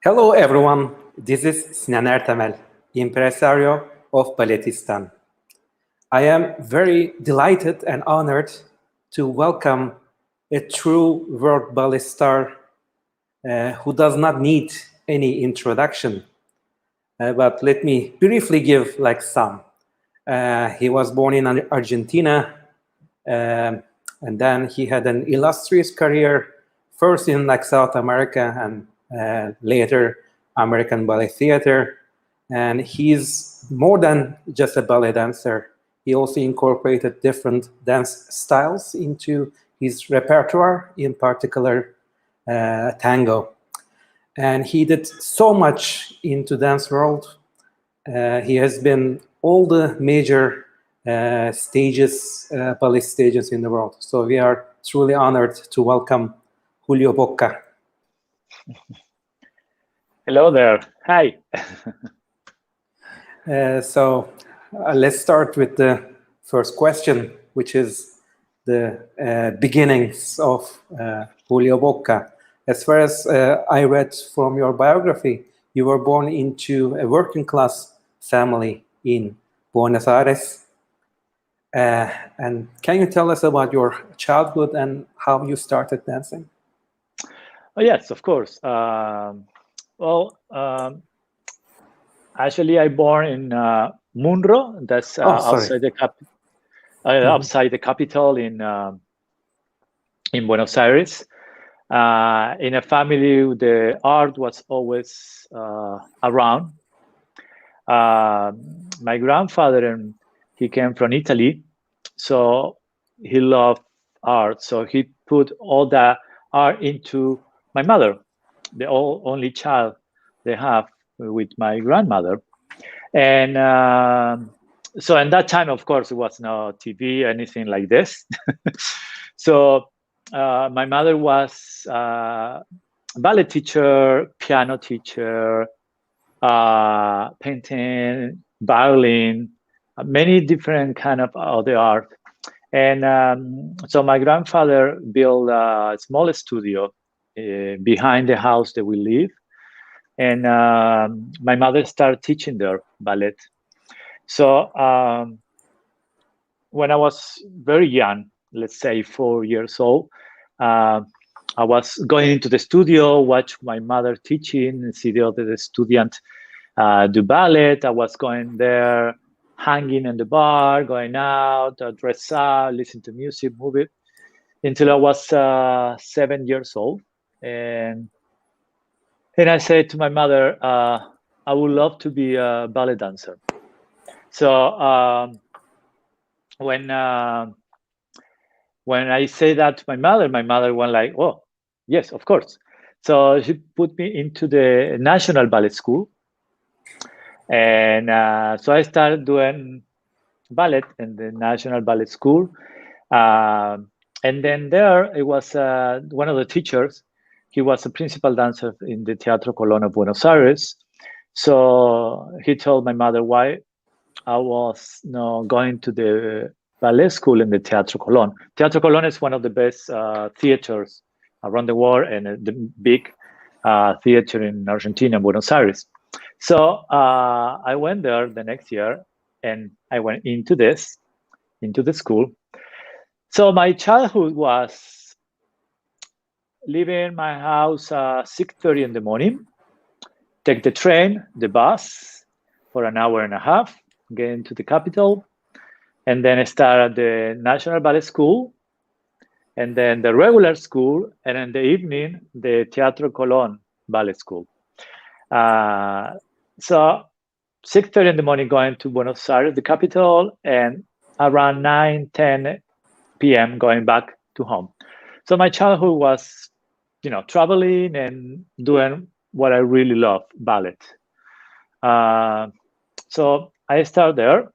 Hello everyone, this is Sinan Ertemel, impresario of Balletistan. I am very delighted and honored to welcome a true world ballet star who does not need any introduction. But let me briefly give some. He was born in Argentina, and then he had an illustrious career, first in South America and later American Ballet Theater. And he's more than just a ballet dancer. He also incorporated different dance styles into his repertoire, in particular tango. And he did so much into dance world. He has been all the major stages, ballet stages in the world. So we are truly honored to welcome Julio Bocca. Hello there. Hi. So let's start with the first question, which is the beginnings of Julio Bocca. As far as I read from your biography, you were born into a working class family in Buenos Aires. And can you tell us about your childhood and how you started dancing? Oh, yes, of course. Actually, I born in Munro. That's outside the outside the capital in Buenos Aires. In a family, the art was always around. My grandfather, he came from Italy, so he loved art. So he put all the art into my mother, the only child they have with my grandmother. And so in that time, of course, it was no TV, anything like this. So my mother was ballet teacher, piano teacher, painting, violin, many different kind of other art. And so my grandfather built a small studio behind the house that we live. And my mother started teaching there ballet. So when I was very young, let's say 4 years old, I was going into the studio, watch my mother teaching, see the other student do ballet. I was going there, hanging in the bar, going out, dress up, listen to music, move it, until I was 7 years old. And I said to my mother, I would love to be a ballet dancer. So when I say that to my mother went like, oh, yes, of course. So she put me into the National Ballet School. And so I started doing ballet in the National Ballet School. And then there, it was one of the teachers. He was a principal dancer in the Teatro Colón of Buenos Aires. So he told my mother why I was going to the ballet school in the Teatro Colón. Teatro Colón is one of the best theaters around the world and the big theater in Argentina, Buenos Aires. So I went there the next year and I went into the school. So my childhood was leaving my house 6:30 in the morning, take the train, the bus for an hour and a half, get into the capital, and then I start at the National Ballet School, and then the regular school, and in the evening, the Teatro Colón Ballet School. So 6:30 in the morning going to Buenos Aires, the capital, and around 9-10 p.m. going back to home. So my childhood was, traveling and doing what I really love, ballet. So I started there,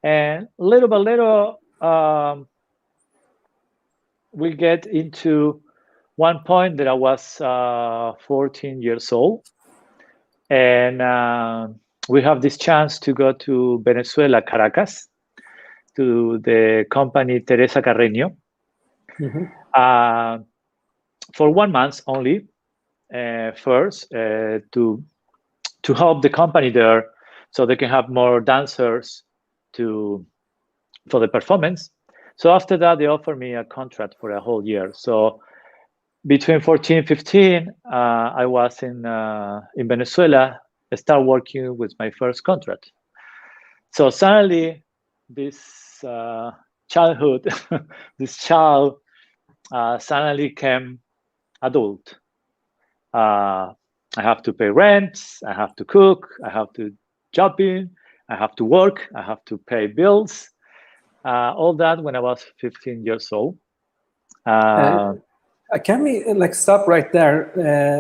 and little by little, we get into one point that I was 14 years old, and we have this chance to go to Venezuela, Caracas, to the company Teresa Carreño, for 1 month only. first to help the company there, so they can have more dancers for the performance. So after that, they offered me a contract for a whole year. So between 14 and 15, I was in Venezuela. I started working with my first contract. So suddenly, this childhood, this child suddenly came adult. I have to pay rent, I have to cook, I have to shopping, I have to work, I have to pay bills. All that when I was 15 years old. Can we stop right there?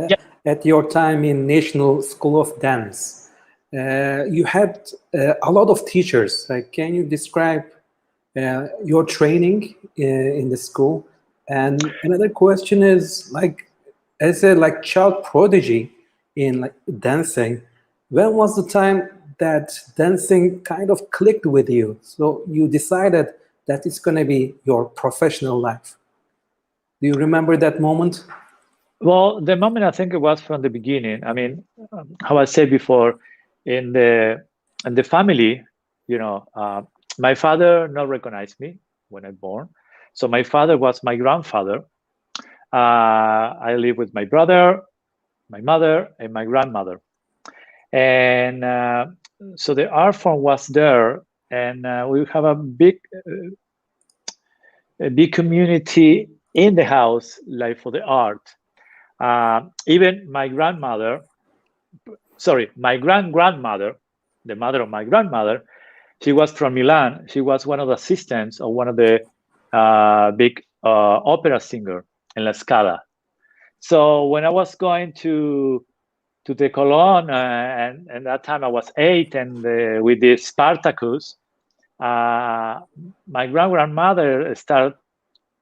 Yeah. At your time in National School of Dance, you had a lot of teachers. Can you describe your training in the school? And another question is, as a child prodigy in dancing, when was the time that dancing kind of clicked with you? So you decided that it's going to be your professional life. Do you remember that moment? Well, the moment, I think it was from the beginning. I mean, how I said before, in the family, my father not recognized me when I born. So my father was my grandfather. I live with my brother, my mother, and my grandmother. And so the art form was there, and we have a big community in the house, like for the art. Even my grandmother, my grandmother, the mother of my grandmother, she was from Milan. She was one of the assistants of one of the big opera singer in La Scala. So when I was going to the Cologne, and that time I was 8, and with the Spartacus, my grandmother started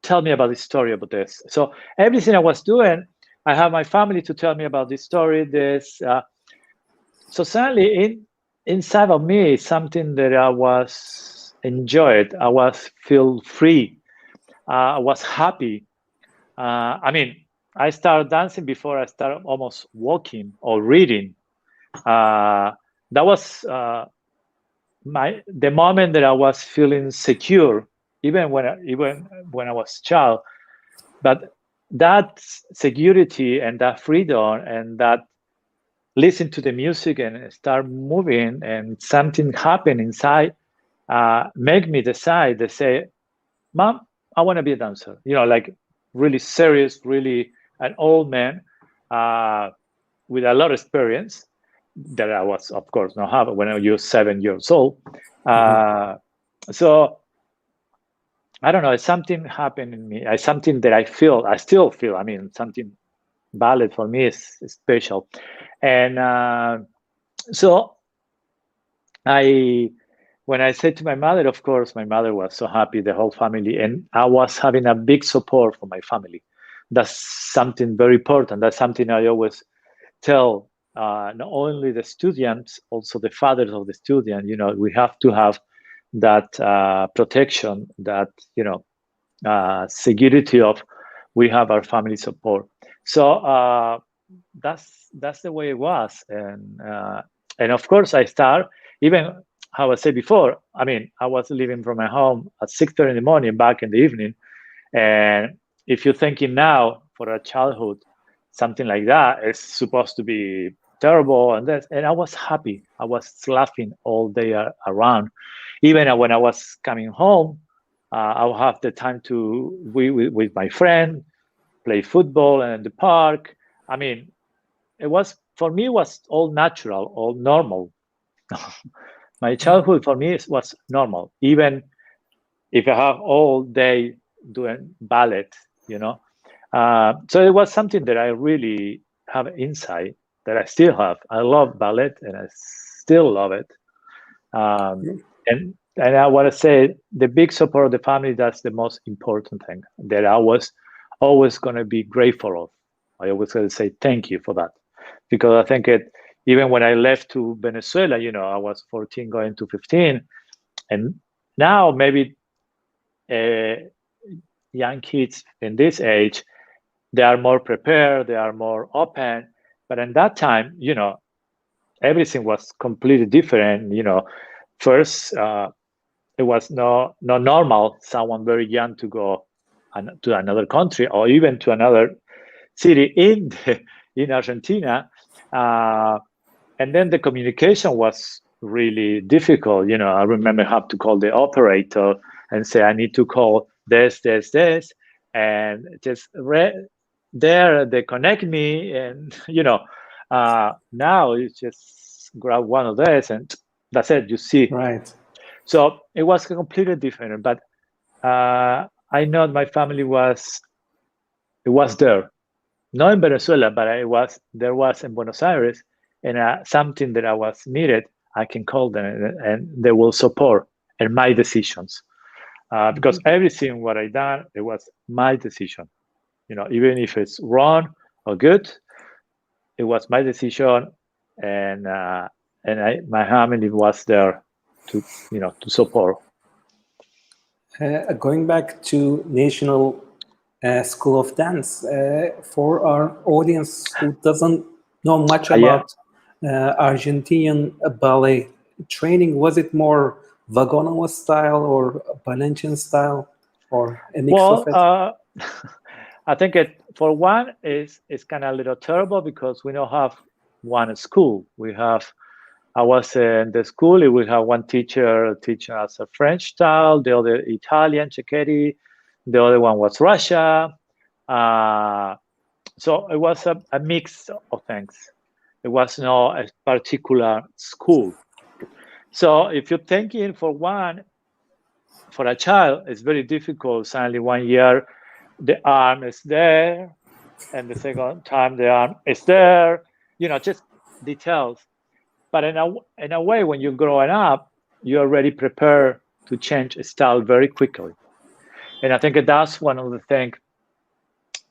tell me about the story about this. So everything I was doing, I have my family to tell me about this story. So suddenly, inside of me, something that I was enjoyed. I was feel free. I was happy. I mean, I started dancing before I started almost walking or reading. That was the moment that I was feeling secure, even when I was a child. But that security and that freedom and that listen to the music and start moving and something happen inside make me decide to say, Mom, I want to be a dancer. Like really serious, really an old man with a lot of experience that I was, of course, not have when I was 7 years old. So I don't know, something happened in me. Something that I still feel. I mean, something ballet for me is special. And so when I said to my mother, of course, my mother was so happy, the whole family, and I was having a big support from my family. That's something very important. That's something I always tell not only the students, also the fathers of the student. We have to have that protection, that security of we have our family support. So that's the way it was, and of course I start, even how I said before. I mean, I was leaving from my home at 6:30 in the morning, back in the evening, and if you're thinking now for a childhood, something like that is supposed to be terrible, and I was happy. I was laughing all day around. Even when I was coming home, I'll have the time to with my friend, play football in the park. I mean, for me, it was all natural, all normal. My childhood for me was normal, even if I have all day doing ballet, So it was something that I really have inside, that I still have. I love ballet, and I still love it. And I want to say the big support of the family, that's the most important thing that I was always going to be grateful of. I always going to say thank you for that, because I think even when I left to Venezuela, I was 14 going to 15, and now maybe young kids in this age, they are more prepared, they are more open, But in that time, everything was completely different. First, it was no normal someone very young to go to another country or even to another city in Argentina. And then the communication was really difficult. I remember have to call the operator and say, I need to call this, and just there they connect me. And, now you just grab one of these and that's it, you see. Right. So it was completely different. But I know my family was there. Not in Venezuela, but there was in Buenos Aires, and something that I was needed, I can call them, and they will support and my decisions, because everything what I done, it was my decision. Even if it's wrong or good, it was my decision, and my family was there to support. Going back to National School of Dance, for our audience who doesn't know much Yeah. about Argentinian ballet training, was it more Vagonova style or Valencian style, or a mix of it? I think for one it's kind of a little terrible because we don't have one school. I was in the school. We have one teacher teach us a French style, the other Italian, Cecchetti, the other one was Russia. So it was a mix of things. It was not a particular school. So if you're thinking for a child, it's very difficult. Suddenly 1 year, the arm is there, and the second time the arm is there. Just details. But in a way, when you're growing up, you're already prepared to change style very quickly. And I think that's one of the things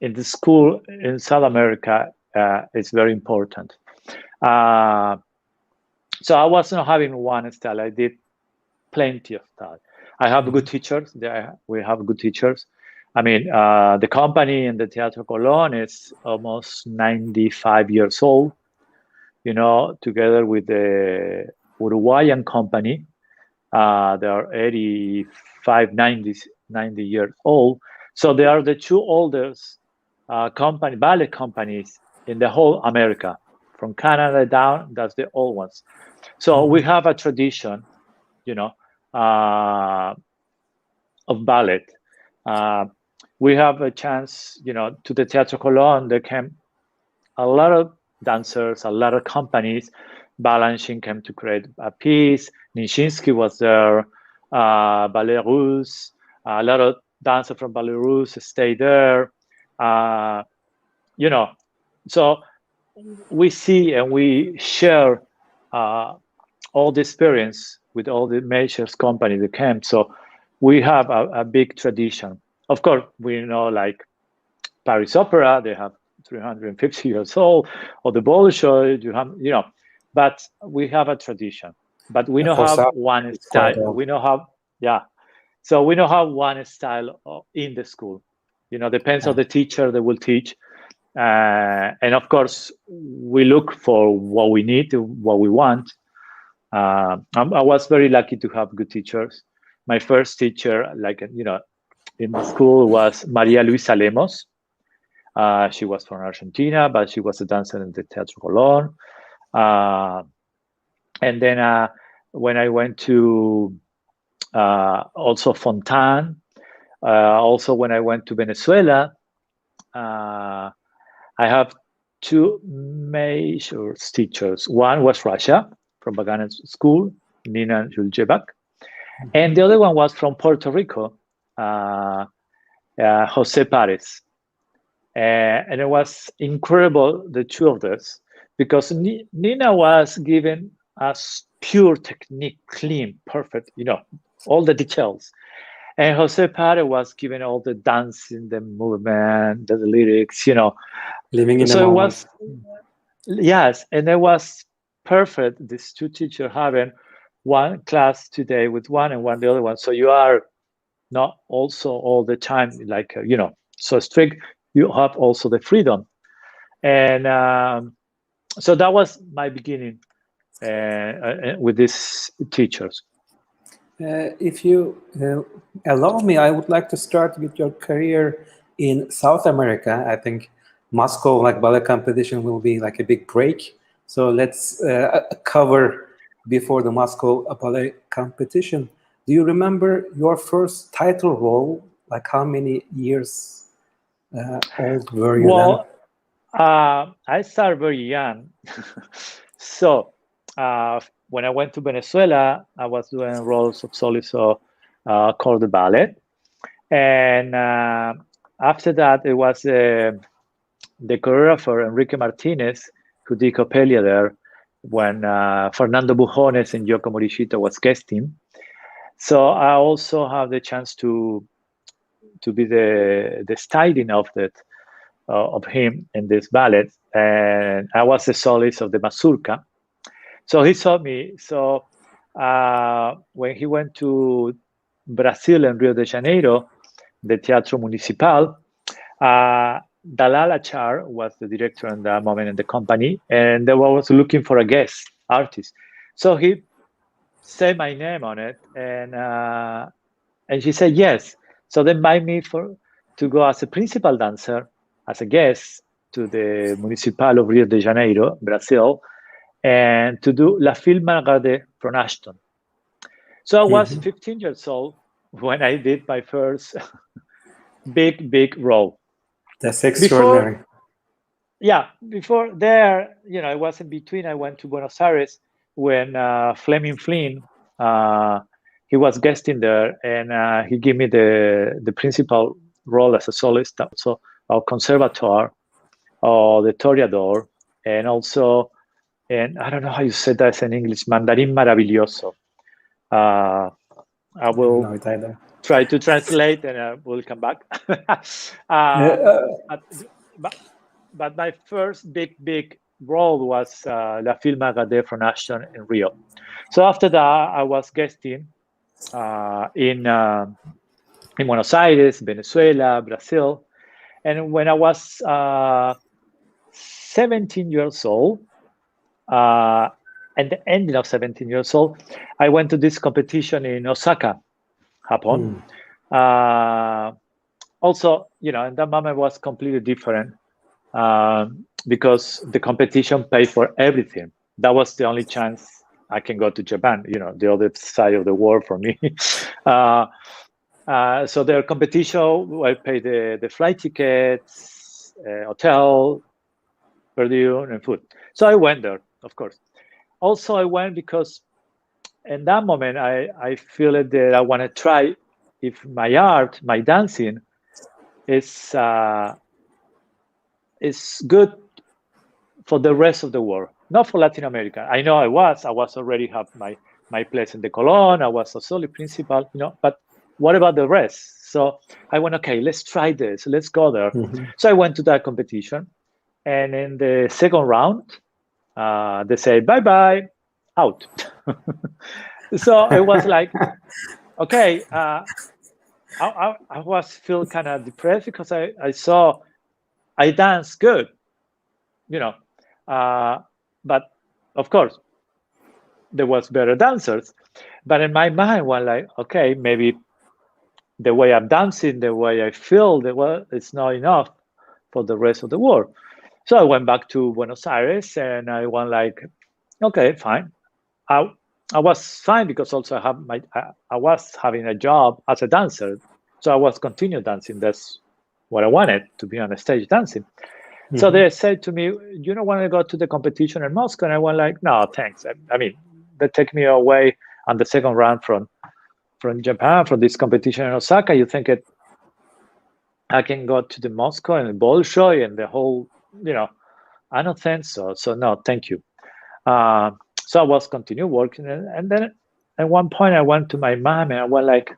in the school in South America is very important. So I was not having one style. I did plenty of style. I have good teachers. We have good teachers. I mean, the company in the Teatro Colón is almost 95 years old. Together with the Uruguayan company, they are 85, 90 years old. So they are the two oldest ballet companies in the whole America. From Canada down, that's the old ones. So we have a tradition, of ballet. We have a chance, to the Teatro Colón, there came a lot of dancers, a lot of companies. Balanchine came to create a piece. Nijinsky was there. Ballet Russe, a lot of dancers from Ballet Russe stayed there. So we see and we share all the experience with all the major companies that came. So we have a big tradition. Of course, we know like Paris Opera, they have 350 years old, or the Bolshoi, but we have a tradition. But we don't have one style. We don't have, So we don't have one style in the school. Depends on the teacher that will teach. And of course, we look for what we need, what we want. I was very lucky to have good teachers. My first teacher, in the school was Maria Luisa Lemos. She was from Argentina, but she was a dancer in the Teatro Colón. And then when I went to also Fontan, also when I went to Venezuela, I have two major teachers. One was Russia, from Bagana School, Nina Juljebak. And the other one was from Puerto Rico, Jose Pares. And it was incredible, the two of us, because Nina was giving us pure technique, clean, perfect, all the details. And Jose Pares was giving all the dancing, the movement, the lyrics, Living in the moment. It was, yes, and it was perfect, these two teachers having one class today with one and one the other one. So you are not also all the time, so strict. You have also the freedom. And So that was my beginning with these teachers. If you allow me, I would like to start with your career in South America. I think Moscow, like ballet competition, will be like a big break. So let's cover before the Moscow ballet competition. Do you remember your first title role? Like how many years old were you then? Well, I started very young. So when I went to Venezuela, I was doing roles of solo called the ballet. And after that, it was the choreographer, Enrique Martinez, who did Coppelia there when Fernando Bujones and Yoko Morishita was guesting. So I also have the chance to be the styling of that of him in this ballet, and I was the soloist of the mazurka. So he saw me. So when he went to Brazil and Rio de Janeiro, the Teatro Municipal, Dalal Achar was the director in that moment in the company, and they were also looking for a guest artist. So he said my name on it, and she said yes. So they invited me to go as a principal dancer, as a guest to the Municipal of Rio de Janeiro, Brazil, and to do La Film Margade from Ashton. So I was 15 years old when I did my first big role. That's extraordinary. Before there, I was in between. I went to Buenos Aires when Fleming Flynn, he was guesting there, and he gave me the principal role as a soloist, also our conservatoire, or the Toreador, and also, and I don't know how you say that in English, Mandarin Maravilloso. I will try to translate, and I will come back. But my first big role was La Film Margade from Ashton in Rio. So after that, I was guesting in Buenos Aires, Venezuela, Brazil. And when I was 17 years old, at the ending of 17 years old, I went to this competition in Osaka, Japan. Also, in that moment was completely different because the competition paid for everything. That was the only chance I can go to Japan, the other side of the world for me. So their competition, I paid the flight tickets, hotel, per diem, and food. So I went there, of course. Also, I went because in that moment, I feel that I want to try if my art, my dancing, is good for the rest of the world, not for Latin America. I know I was already have my place in the Colón. I was a solo principal, but what about the rest? So I went, okay, let's try this. Let's go there. So I went to that competition. And in the second round, they say, bye-bye, out. So it was like, okay, I was feel kind of depressed because I saw I dance good, but of course, there was better dancers. But in my mind, was like, okay, maybe the way I'm dancing, the way I feel, it's not enough for the rest of the world. So I went back to Buenos Aires, and I went like, okay, fine. I was fine because also I was having a job as a dancer, so I was continue dancing. That's what I wanted, to be on a stage dancing. So they said to me, "You don't want to go to the competition in Moscow?" And I went like, "No, thanks. I mean, they take me away on the second round from Japan, from this competition in Osaka. You think I can go to the Moscow and the Bolshoi and the whole, I don't think so. So no, thank you." So I was continue working, and then at one point I went to my mom and I went like,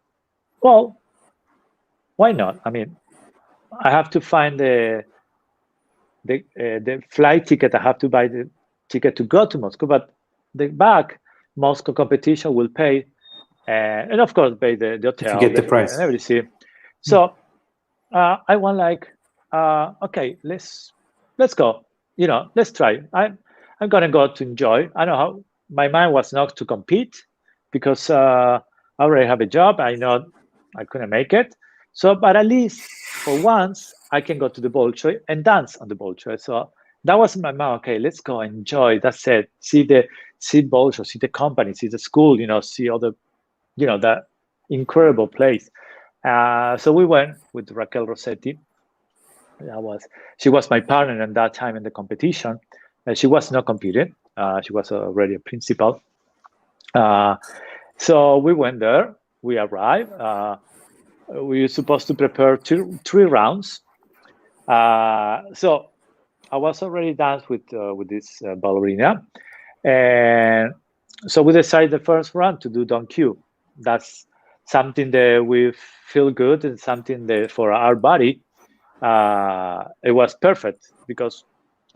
"Well, why not? I mean, I have to find the flight ticket. I have to buy the ticket to go to Moscow, but the back Moscow competition will pay, and of course pay the hotel, get the price, and everything." So I went like, okay, let's go. Let's try. I'm gonna go to enjoy. I know how my mind was not to compete because I already have a job. I know I couldn't make it. So, but at least for once, I can go to the Bolshoi and dance on the Bolshoi. So that was in my mind. Okay, let's go enjoy. That's it. See Bolshoi, see the company, see the school. See all the, that incredible place. So we went with Raquel Rossetti. She was my partner at that time in the competition. She was not competing. She was already a principal. So we went there. We arrived. We were supposed to prepare three rounds. So I was already danced with this ballerina, and so we decided the first round to do Don Q. That's something that we feel good and something that for our body, it was perfect because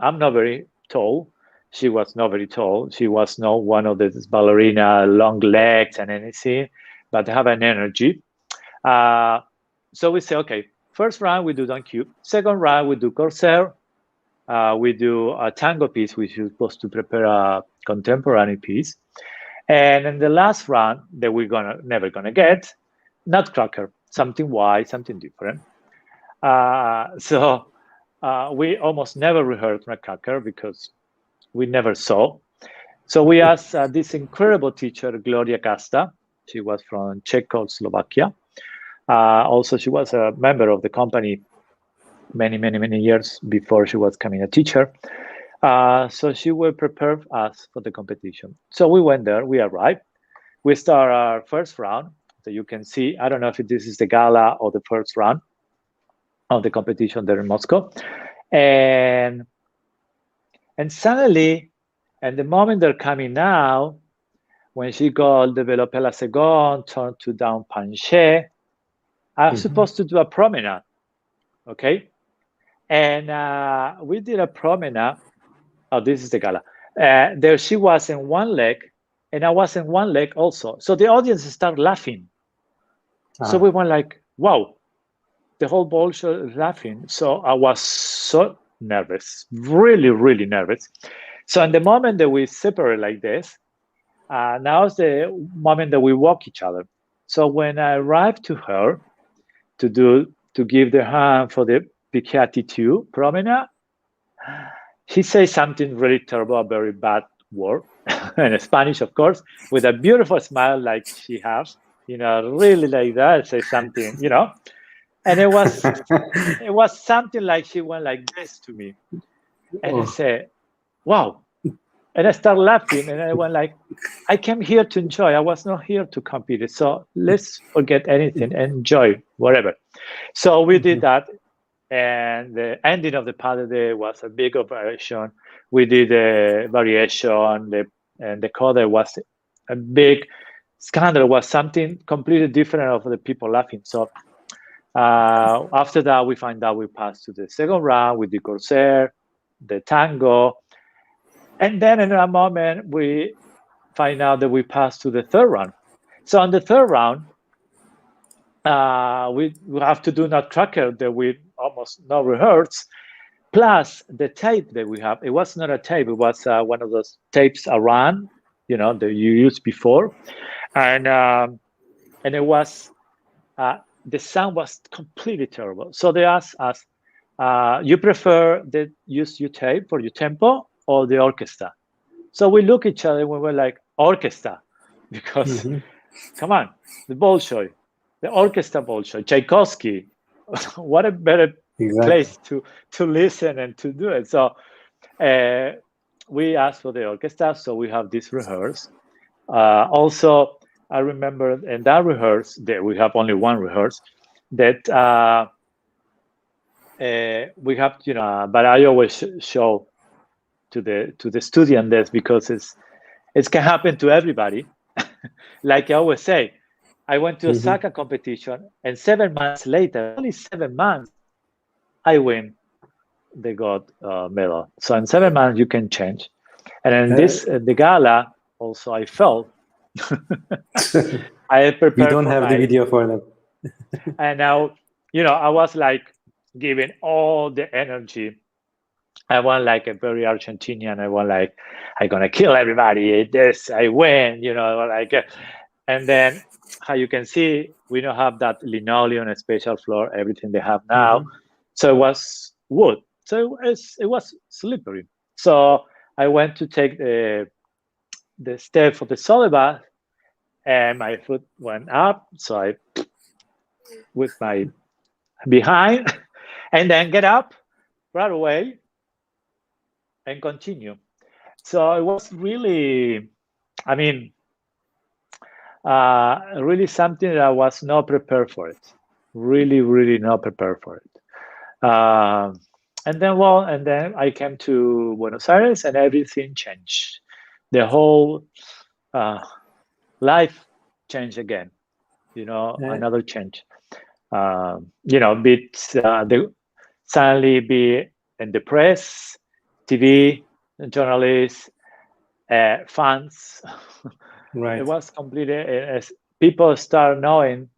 I'm not very tall. She was not very tall. She was not one of these ballerina, long legs and anything, but have an energy. So we say, okay, first round we do Don Q. Second round we do Corsair. We do a tango piece, which is supposed to prepare a contemporary piece. And in the last round that we're never gonna get, Nutcracker, something wild, something different. So we almost never rehearsed Nutcracker because we never saw. So we asked this incredible teacher, Gloria Casta. She was from Czechoslovakia. Also, she was a member of the company many years before she was becoming a teacher. So she will prepare us for the competition. So we went there, we arrived. We start our first round. So you can see, I don't know if this is the gala or the first round of the competition there in Moscow. And suddenly, and the moment they're coming out, when she got développé la seconde, turn to down penché, I was supposed to do a promenade, okay? And we did a promenade. Oh, this is the gala. There she was in one leg, and I was in one leg also. So the audience started laughing. So we went like, wow, the whole ball show laughing. So I was so nervous, really nervous. So in the moment that we separate like this, now is the moment that we walk each other. So when I arrived to her to give the hand for the Beatitude promenade, she says something really terrible, a very bad word, in Spanish, of course, with a beautiful smile like she has, really like that, say something, and it was something like she went like this to me. And I said, wow. And I started laughing, and I went like, I came here to enjoy. I was not here to compete. So let's forget anything and enjoy whatever. So we did that. And the ending of the paddle day was a big operation. We did a variation, and the coda was a big scandal. It was something completely different of the people laughing. So after that, we find out we passed to the second round with the Corsair, the tango. And then in a moment, we find out that we passed to the third round. So on the third round, we have to do Nutcracker that we almost not rehearsed, plus the tape that we have. It was not a tape. It was one of those tapes around, that you used before. And it was, the sound was completely terrible. So they asked us, you prefer the use your tape for your tempo or the orchestra? So we look at each other and we were like, orchestra, because come on, the Bolshoi, the orchestra Bolshoi, Tchaikovsky, what a better place to listen and to do it. So we asked for the orchestra, so we have this rehearse. Also, I remember in that rehearse, that we have only one rehearse, that we have, but I always show to the student this because it can happen to everybody. Like I always say, I went to Osaka competition, and 7 months later, only 7 months, I win the gold medal. So in 7 months you can change. And in the gala also I fell. I prepared. We don't have the video for them. And now, I was like giving all the energy I want like a very Argentinian. I want like I'm gonna kill everybody. This I win, like. And then, how you can see, we don't have that linoleum, a special floor, everything they have now. Mhm. So it was wood. So it was slippery. So I went to take the step for the soda bath, and my foot went up. So I with my behind, and then get up right away and continue. So it was really, I mean, really something that I was not prepared for it. Really, really not prepared for it. And then I came to Buenos Aires, and everything changed. The whole uh, life changed again. Uh, Another change. They suddenly be in the press, TV, journalists, fans. It right. was completely as people start knowing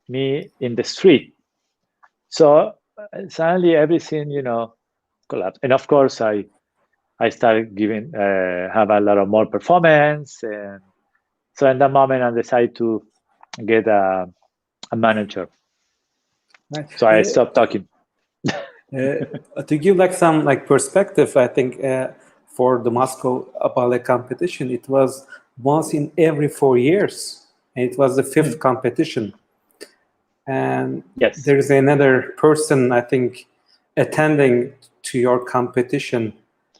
me in the street. So suddenly everything, collapsed. And of course, I started giving have a lot of more performance, and so in that moment I decided to get a manager. Right. So I stopped talking. To give like some like perspective, I think for the Moscow ballet competition, it was once in every 4 years, and it was the fifth Hmm. competition. And Yes. there is another person, I think, attending to your competition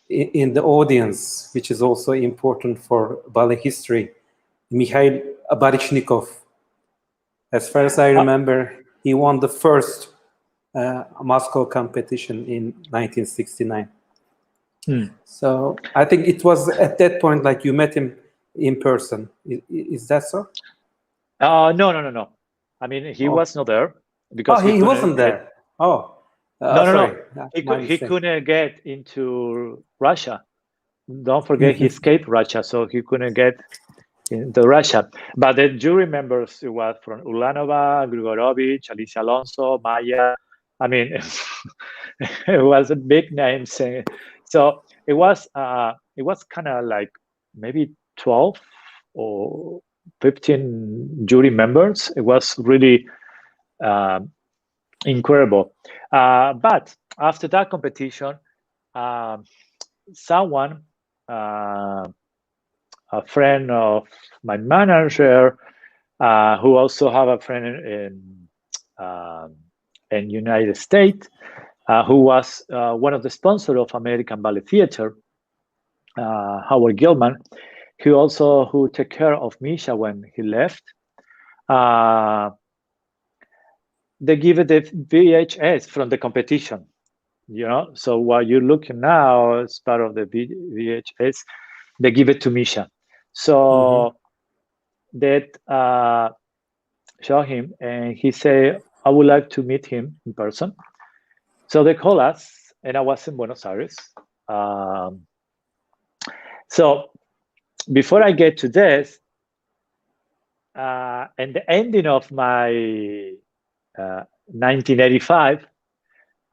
in the audience, which is also important for ballet history, Mikhail Baryshnikov. As far as I Uh, remember, he won the first Moscow competition in 1969. hmm. So I think it was at that point like you met him in person. Is that so? No, no, no, no. I mean, he Oh, was not there oh, because he he couldn't wasn't get. there. Oh, No, no, sorry, no. He my could. He mistake. couldn't get into Russia. Don't forget, he escaped Russia, so he couldn't get into Russia. But the jury members, it was from Ulanova, Grigorovich, Alicia Alonso, Maya. I mean, it was a big name. So it was kind of like maybe 12 or 15 jury members. It was really um, incredible. But after that competition, um, someone, uh, a friend of my manager, who also have a friend um, in United States, who was one of the sponsors of American Ballet Theater, Howard Gilman, who took care of Misha when he left. Uh, they give it the VHS from the competition. So what you're looking now as part of the VHS, they give it to Misha. Mhm. So that show him, and he said, I would like to meet him in person. So they call us, and I was in Buenos Aires. Um, so before I get to this, and the ending of my 1985,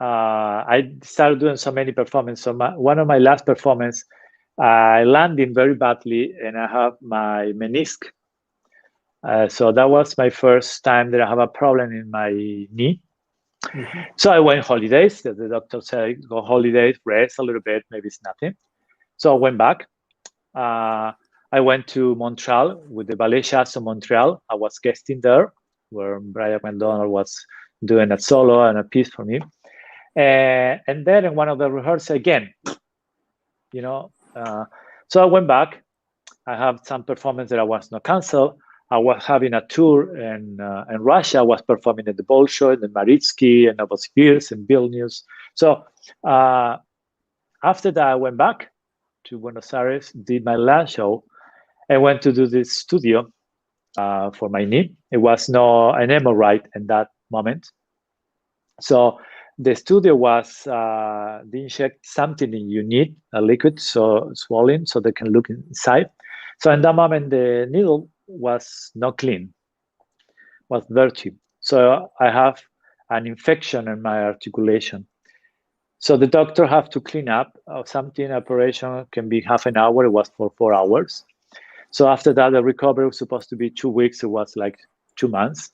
I started doing so many performances. So one of my last performance, I landed very badly, and I have my menisc. So that was my first time that I have a problem in my knee. Mhm. So I went holidays. The doctor said, go holidays, rest a little bit, maybe it's nothing. So I went back. I went to Montreal with the Ballet Chasse Montreal. I was guesting there, where Brian McDonald was doing a solo and a piece for me. And then in one of the rehearsals again, you know, so I went back. I have some performance that I was not canceled. I was having a tour in Russia. I was performing at the Bolshoi, the Maritsky, and Novosibirsk, and Vilnius. So uh, after that, I went back to Buenos Aires, did my last show, and went to do this studio for my knee. It was no an MRI in that moment. So the studio was they inject something you need, a liquid, so swollen, so they can look inside. So in that moment, the needle was not clean, was dirty. So I have an infection in my articulation. So the doctor have to clean up something. Operation can be half an hour. It was for 4 hours. So after that, the recovery was supposed to be 2 weeks. It was like 2 months.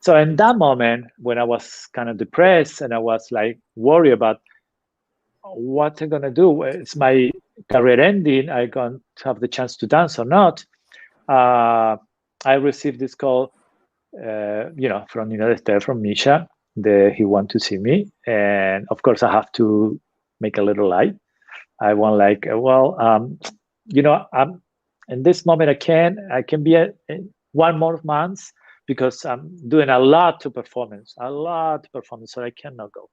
So in that moment, when I was kind of depressed and I was like worried about what I'm gonna do, is my career ending? I going to have the chance to dance or not? I received this call, from the United States, from Misha. He want to see me, and of course I have to make a little lie. I want like, I'm in this moment I can be 1 more month because I'm doing a lot to performance, so I cannot go.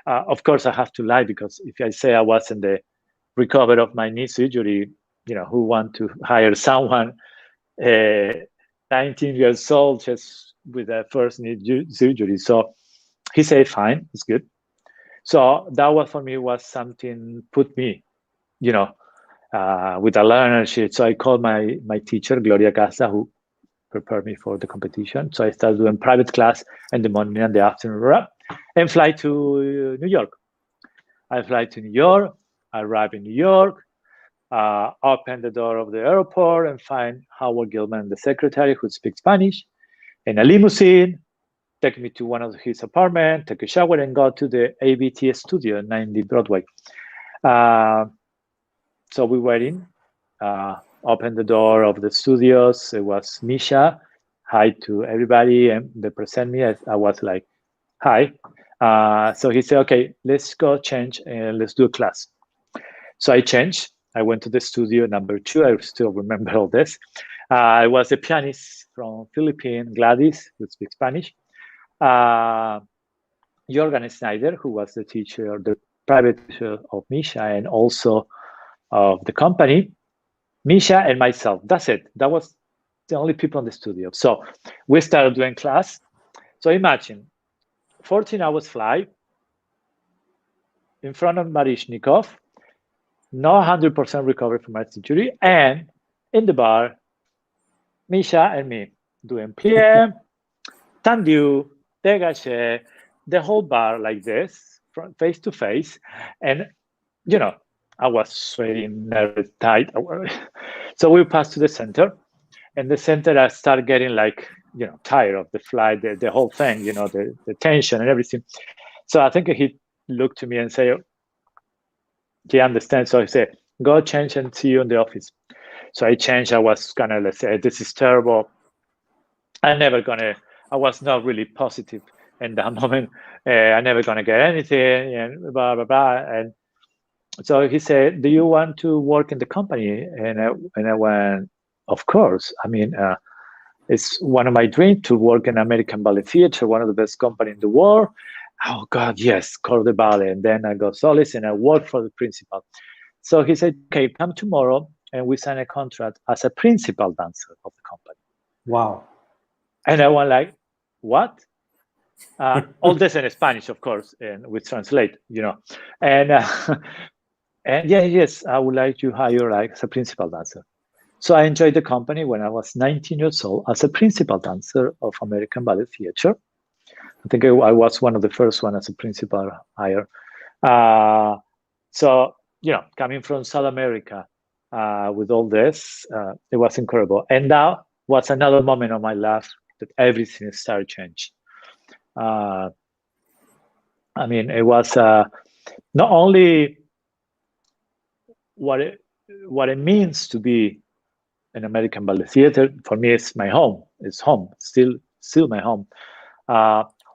Of course, I have to lie because if I say I was in the recovery of my knee surgery, who want to hire someone 19 years old just with a first knee surgery? So he said, fine, it's good. So that was for me was something put me, with a learner sheet. So I called my teacher, Gloria Casa, who prepared me for the competition. So I started doing private class in the morning and the afternoon, and fly to New York. I fly to New York, I arrive in New York, open the door of the airport and find Howard Gilman, the secretary, who speaks Spanish, in a limousine, take me to one of his apartments, take a shower, and go to the ABT studio, 90 Broadway. So we went in, opened the door of the studios. It was Misha. Hi to everybody, and they present me. I was like, hi. So he said, okay, let's go change and let's do a class. So I changed. I went to the studio number 2. I still remember all this. I was a pianist from Philippines, Gladys, who speaks Spanish. Jorgen Snyder, who was the teacher, the private teacher of Misha and also of the company. Misha and myself. That's it. That was the only people in the studio. So we started doing class. So imagine 14 hours flight in front of Marishnikov, no 100% recovery from my surgery, and in the bar, Misha and me doing plie, tendu, dégagé, the whole bar like this, face to face. And, I was sweating, nervous, tight. So we passed to the center. And the center, I started getting like, tired of the flight, the whole thing, the tension and everything. So I think he looked to me and said, he understands. So I said, go change and see you in the office. So I changed. I was gonna, let's say, this is terrible. I was not really positive in that moment. I never gonna get anything and blah, blah, blah. And so he said, do you want to work in the company? And I went, of course. I mean, it's one of my dreams to work in American Ballet Theater, one of the best companies in the world. Oh God, yes, Corps de Ballet. And then I got solace and I worked for the principal. So he said, okay, come tomorrow and we sign a contract as a principal dancer of the company. Wow. And I went like, what? All this in Spanish, of course, and we translate, And and yes, I would like to hire like as a principal dancer. So I enjoyed the company when I was 19 years old as a principal dancer of American Ballet Theater. I think I was one of the first one as a principal hire. So, coming from South America with all this, it was incredible. And that was another moment of my life that everything started to change. I mean, it was not only what it means to be an American Ballet Theater. For me, it's my home. It's home. Still my home.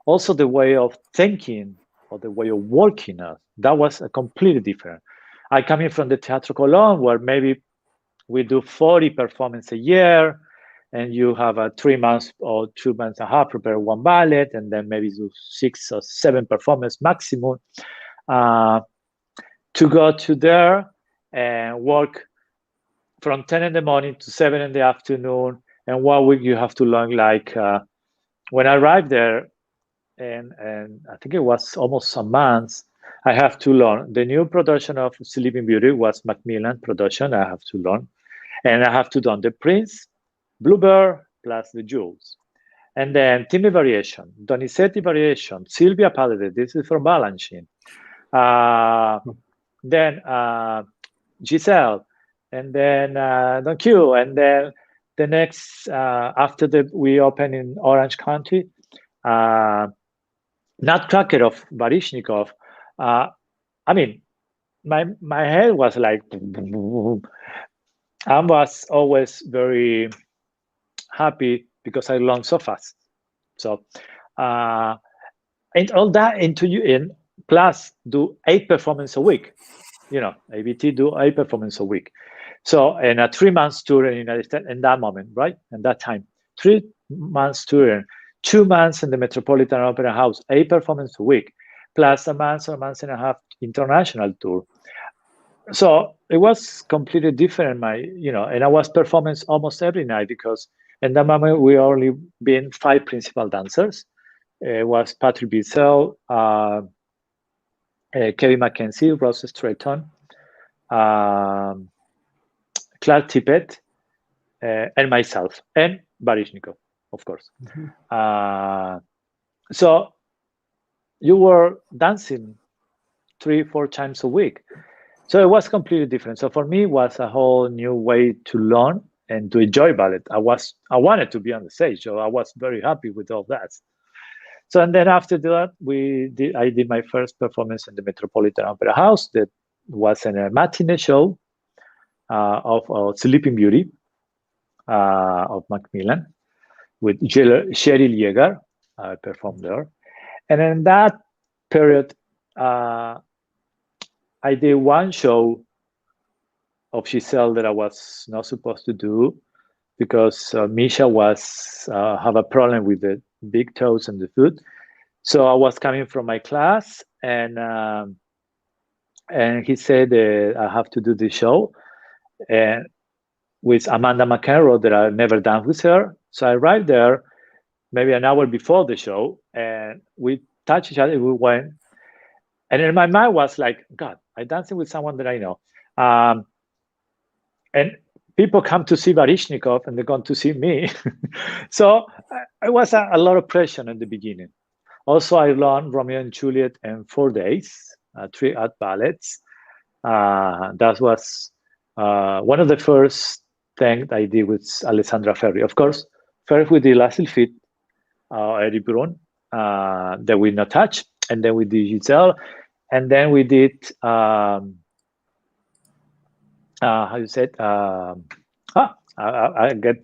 Also, the way of thinking or the way of working, that was a completely different. I come in from the Teatro Colón, where maybe we do 40 performances a year, and you have a 3 months or 2 months and a half prepare one ballet, and then maybe do 6 or 7 performances maximum. To go to there and work from 10 in the morning to 7 in the afternoon, and 1 week you have to learn like when I arrived there, and I think it was almost a month, I have to learn. The new production of Sleeping Beauty was Macmillan production. I have to learn, and I have to do the Prince, Bluebird, plus the Jewels, and then Timmy Variation, Donizetti Variation, Silvia Padre. This is from Balanchine. Then Giselle, and then Don Q, and then the next after we opened in Orange County, Nutcracker of Baryshnikov. I mean, my head was like, I was always very happy because I learned so fast. So, and all that into you in plus do 8 performances a week. You know, ABT do 8 performances a week. So, and a 3 months tour in the United States in that moment, right? And that time, 3 months tour, 2 months in the Metropolitan Opera House, 8 performances a week, plus a month or a month and a half international tour. So it was completely different. And I was performing almost every night because in that moment we only been 5 principal dancers. It was Patrick Bissell, Kevin McKenzie, Ross Stratton, Clark Tippett, and myself, and Baryshnikov, of course. So you were dancing 3-4 times a week. So it was completely different. So for me, it was a whole new way to learn and to enjoy ballet. I wanted to be on the stage, so I was very happy with all that. So and then after that, I did my first performance in the Metropolitan Opera House. That was in a matinee show of Sleeping Beauty of Macmillan with Cheryl Yeager. I performed there, and in that period, I did one show of Giselle that I was not supposed to do because Misha was have a problem with the big toes and the foot. So I was coming from my class, and he said I have to do this show, and with Amanda McEnroe that I've never done with her. So I arrived there maybe an hour before the show, and we touched each other. We went, and in my mind was like, God, I'm dancing with someone that I know. And people come to see Baryshnikov and they're going to see me. So it was a lot of pressure in the beginning. Also, I learned Romeo and Juliet in 4 days, 3 art ballets. That was one of the first things I did with Alessandra Ferri. Of course, first we did La Sylphide, Eric Brun, that we not touch, and then we did Giselle, and then we did how you said? I get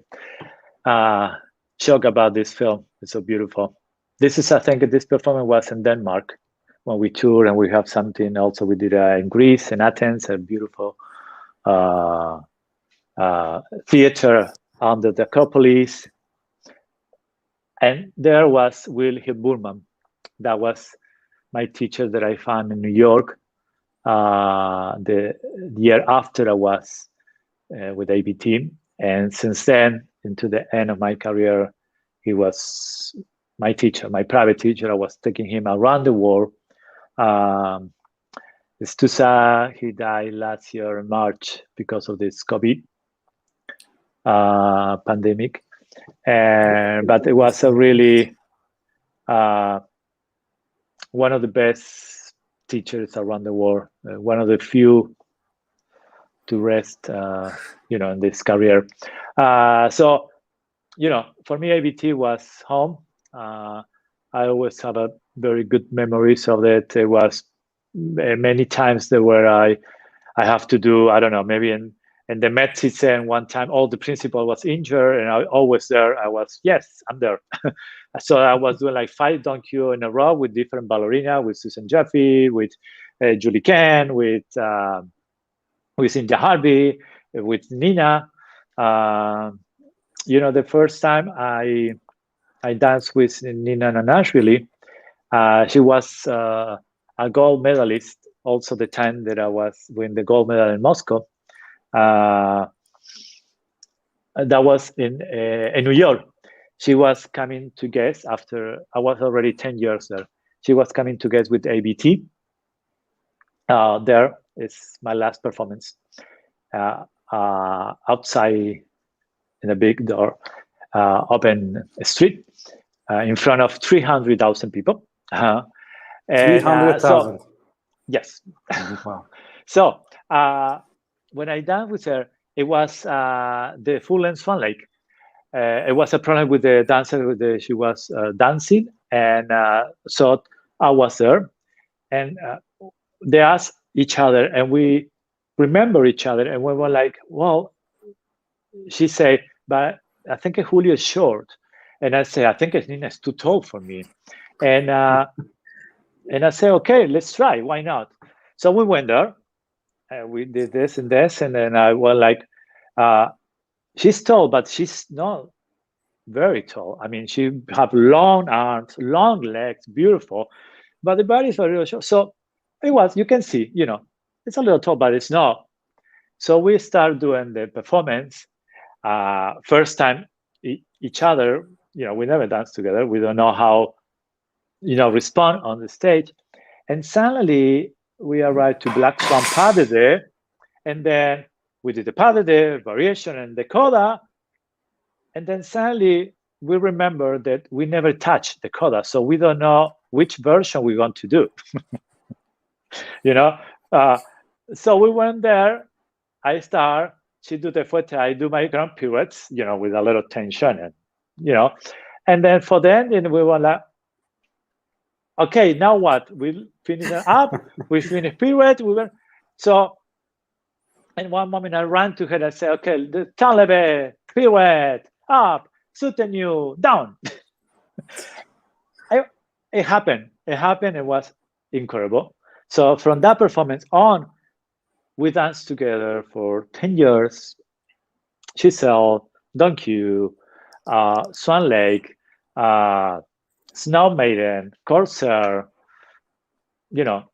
shocked about this film. It's so beautiful. This is, I think, this performance was in Denmark when we toured, and we have something also we did in Greece, in Athens, a beautiful theater under the Acropolis. And there was Will Hilburman. That was my teacher that I found in New York the year after I was with ABT. And since then, into the end of my career, he was my teacher, my private teacher. I was taking him around the world. It's too sad. He died last year in March because of this COVID pandemic. But it was a really one of the best teachers around the world. One of the few to rest, in this career. So, for me, ABT was home. I always have a very good memories of it. It was many times there where I have to do, I don't know, maybe in the med season one time, all the principal was injured, and I always there. I was, yes, I'm there. So I was doing like 5 donkey in a row with different ballerina, with Susan Jeffy, with Julie Ken, with Cynthia Harvey, with Nina. The first time I danced with Nina Nanashvili, she was a gold medalist. Also, the time that I was winning the gold medal in Moscow. That was in New York. She was coming to guest after I was already 10 years there. She was coming to guest with ABT. There is my last performance outside in a big door, open street, in front of 300,000 people. 300,000. Yes. Wow. So when I danced with her, it was the full-length Swan Lake. It was a problem with the dancer with she was dancing, and so I was there, and they asked each other, and we remember each other, and we were like, well, she said, but I think Julio is short, and I say, I think Nina is too tall for me, and I say, okay, let's try, why not? So we went there, and we did this and this, and then I was like, she's tall, but she's not very tall. I mean, she have long arms, long legs, beautiful, but the body is very short. So it was, you can see, it's a little tall, but it's not. So we start doing the performance. First time each other, we never dance together. We don't know how, respond on the stage. And suddenly we arrived to Black Swan pas de deux, and then we did the pas de deux, variation, and the coda. And then suddenly we remember that we never touched the coda, so we don't know which version we want to do. So we went there. I start. She do the fuerte. I do my grand pirouettes. With a little tension, and and then for the ending we were like, okay, now what? We finish it up. We finish pirouette. We went. So in one moment I ran to her and said, okay, the talebe pirouette up, soutenu down. It happened. It was incredible. So from that performance on, we danced together for 10 years. Giselle, Don Q, Swan Lake, Snow Maiden, Corsair, and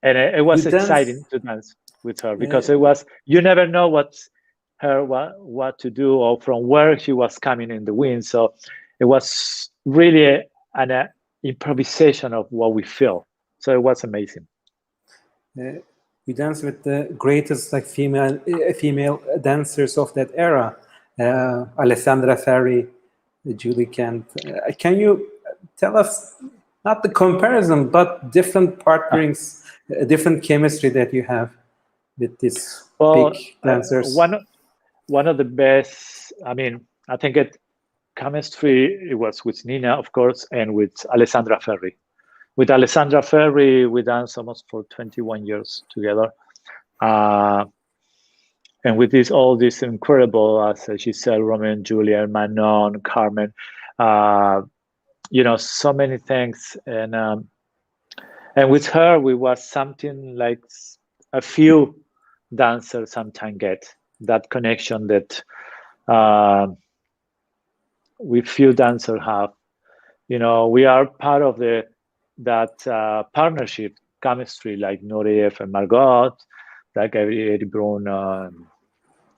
it was exciting to dance with her because it was, you never know what to do or from where she was coming in the wind. So it was really an improvisation of what we feel. So it was amazing. We danced with the greatest female dancers of that era, Alessandra Ferri, Julie Kent. Can you tell us, not the comparison, but different partnerings, different chemistry that you have with these big dancers? One of the best, I mean, I think chemistry, it was with Nina, of course, and with Alessandra Ferri. With Alessandra Ferri, we danced almost for 21 years together. And with all this incredible, as she said, Romeo and Juliet, Manon, Carmen, so many things. And with her, we was something like a few dancers sometimes get that connection that we few dancers have. We are part of that partnership chemistry, like Nureyev and Margot, like Eddie Brun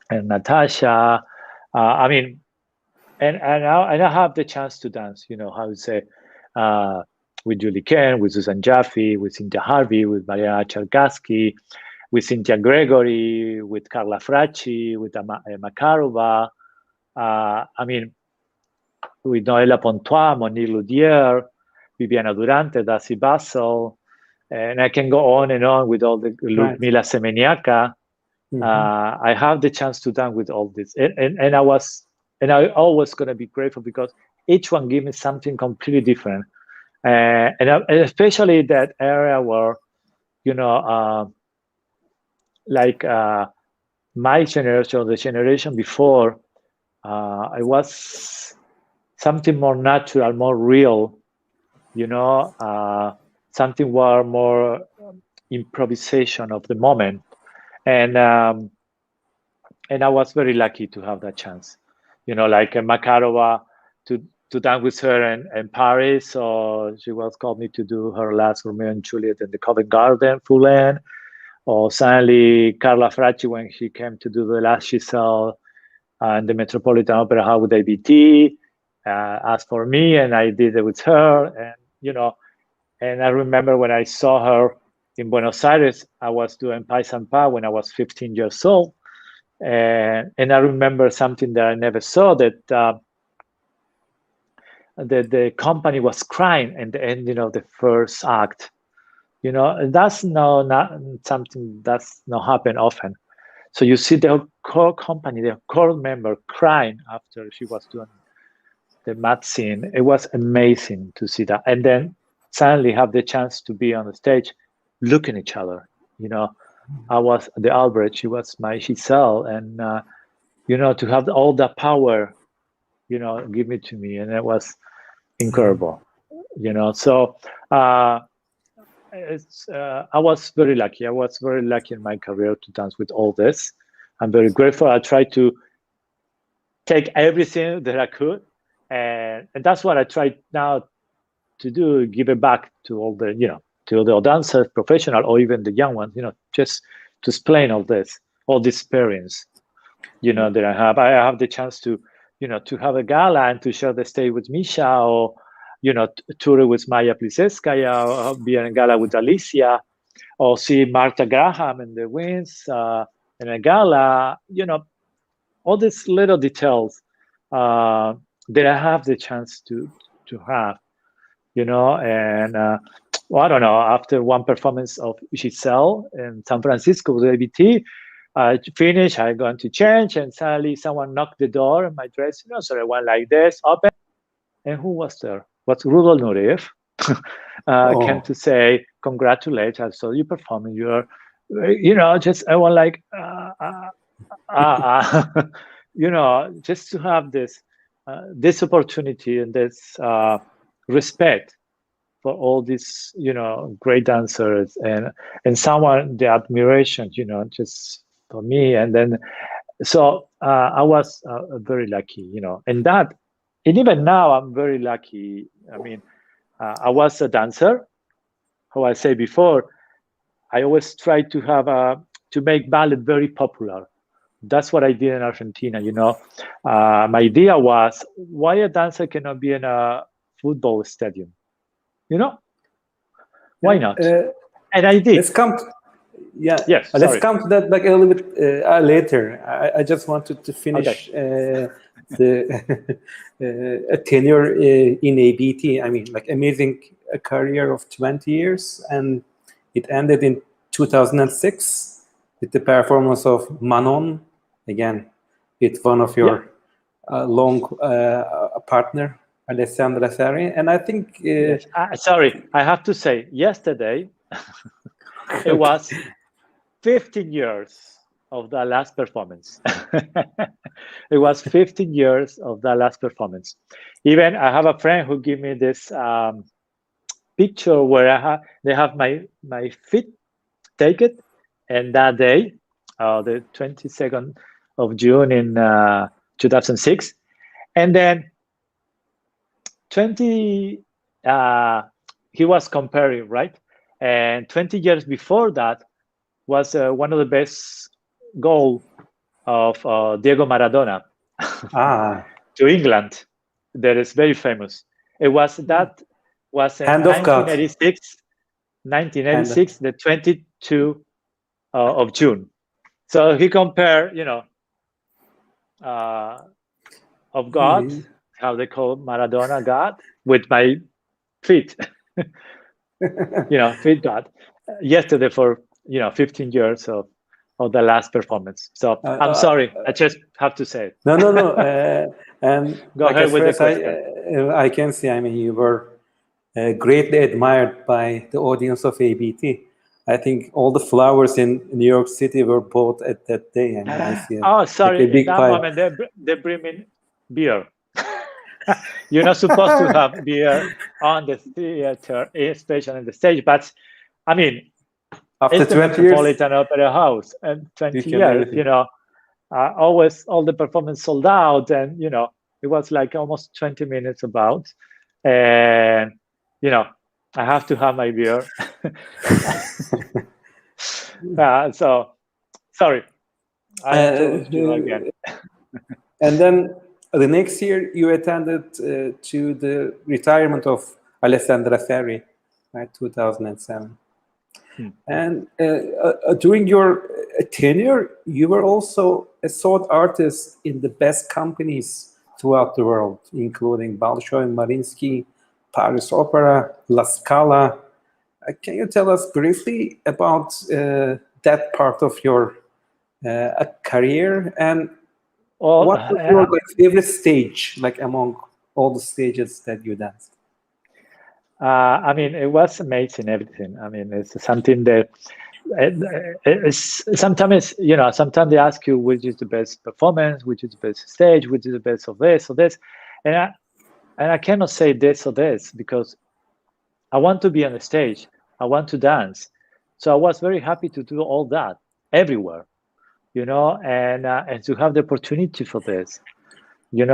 and Natasha. I mean, and I have the chance to dance. How to say, with Julie Kent, with Susan Jaffe, with Cynthia Harvey, with Maria Cherkassky, with Cynthia Gregory, with Carla Fracci, with Makarova. I mean, with Noella Pontois, Monique Ludier, Viviana Durante, Darcy Basil, and I can go on and on with all the Ludmila Semeniaka. I have the chance to dance with all this, and I always gonna be grateful because each one gave me something completely different, and especially that area where, like my generation, the generation before, I was something more natural, more real, something more improvisation of the moment, and I was very lucky to have that chance, like Makarova, to dance with her in Paris. So she was called me to do her last Romeo and Juliet in the Covent Garden full end, or suddenly Carla Fracci when she came to do the last Giselle in the Metropolitan Opera House with ABT. Asked for me, and I did it with her, and I remember when I saw her in Buenos Aires, I was doing Pais and Pa when I was 15 years old, and I remember something that I never saw, that the company was crying at the ending of the first act, And that's not something that's not happen often. So you see the core company, the core member crying after she was doing the mat scene. It was amazing to see that. And then suddenly have the chance to be on the stage, looking at each other. I was the Albert, she was my Giselle, and to have all that power, give it to me, and it was incredible. So I was very lucky. I was very lucky in my career to dance with all this. I'm very grateful. I tried to take everything that I could, and that's what I try now to do, give it back to all the to the dancers, professional or even the young ones, just to explain all this experience that I have the chance to to have a gala and to share the stage with Misha, or tour with Maya Plisetskaya, or be in a gala with Alicia, or see Martha Graham in the Wings in a gala, all these little details that I have the chance to have, and I don't know, after one performance of Giselle in San Francisco with ABT, I finished, I going to change, and suddenly someone knocked the door in my dress, so I went like this, open, and who was there? Was Rudolf Nureyev, came to say, congratulate, I saw you performing, you're, just, I went like, just to have this opportunity and this respect for all these, great dancers, and someone, the admiration, just for me. And then, so I was very lucky, and even now I'm very lucky. I mean, I was a dancer. How I say before, I always try to have to make ballet very popular. That's what I did in Argentina. My idea was, why a dancer cannot be in a football stadium? Why not? And I did. Let's come. Yes. Let's come to that like a little bit later. I just wanted to finish the a tenure in ABT. I mean, like amazing career of 20 years, and it ended in 2006 with the performance of Manon. Again, it's one of your long partner, Alessandra Sari, and I think. Yes. Sorry, I have to say, yesterday it was 15 years of the last performance. It was 15 years of the last performance. Even I have a friend who gave me this picture where they have my feet taken, and that day, the 22nd of June in 2006, and then he was comparing, right? And 20 years before that was one of the best goal of Diego Maradona to England. That is very famous. It was in 1986, the 22 of June. So he compared, of God, how they call Maradona God, with my feet, feet God. Yesterday for 15 years of the last performance. So I'm sorry, I just have to say it. No. And go ahead with the question. I can see. I mean, you were greatly admired by the audience of ABT. I think all the flowers in New York City were bought at that day. I mean, I see sorry. like a big in that pile. moment, they bring in beer. You're not supposed to have beer on the theater, especially on the stage. But I mean, after it's the 20 Metropolitan years, Opera House, and 20 years, always all the performance sold out, and it was like almost 20 minutes about, and I have to have my beer. So sorry, I interrupt you again. And then the next year you attended to the retirement of Alessandra Ferri, right, 2007. And during your tenure, you were also a sought artist in the best companies throughout the world, including Bolshoi, Mariinsky, Paris Opera, La Scala. Can you tell us briefly about that part of your career, and Well, what was your favorite stage, like among all the stages that you danced? I mean, it was amazing, everything. I mean, it's something that it's sometimes, sometimes they ask you which is the best performance, which is the best stage, which is the best of this or this. And I cannot say this or this because I want to be on the stage. I want to dance. So I was very happy to do all that everywhere, and to have the opportunity for this, it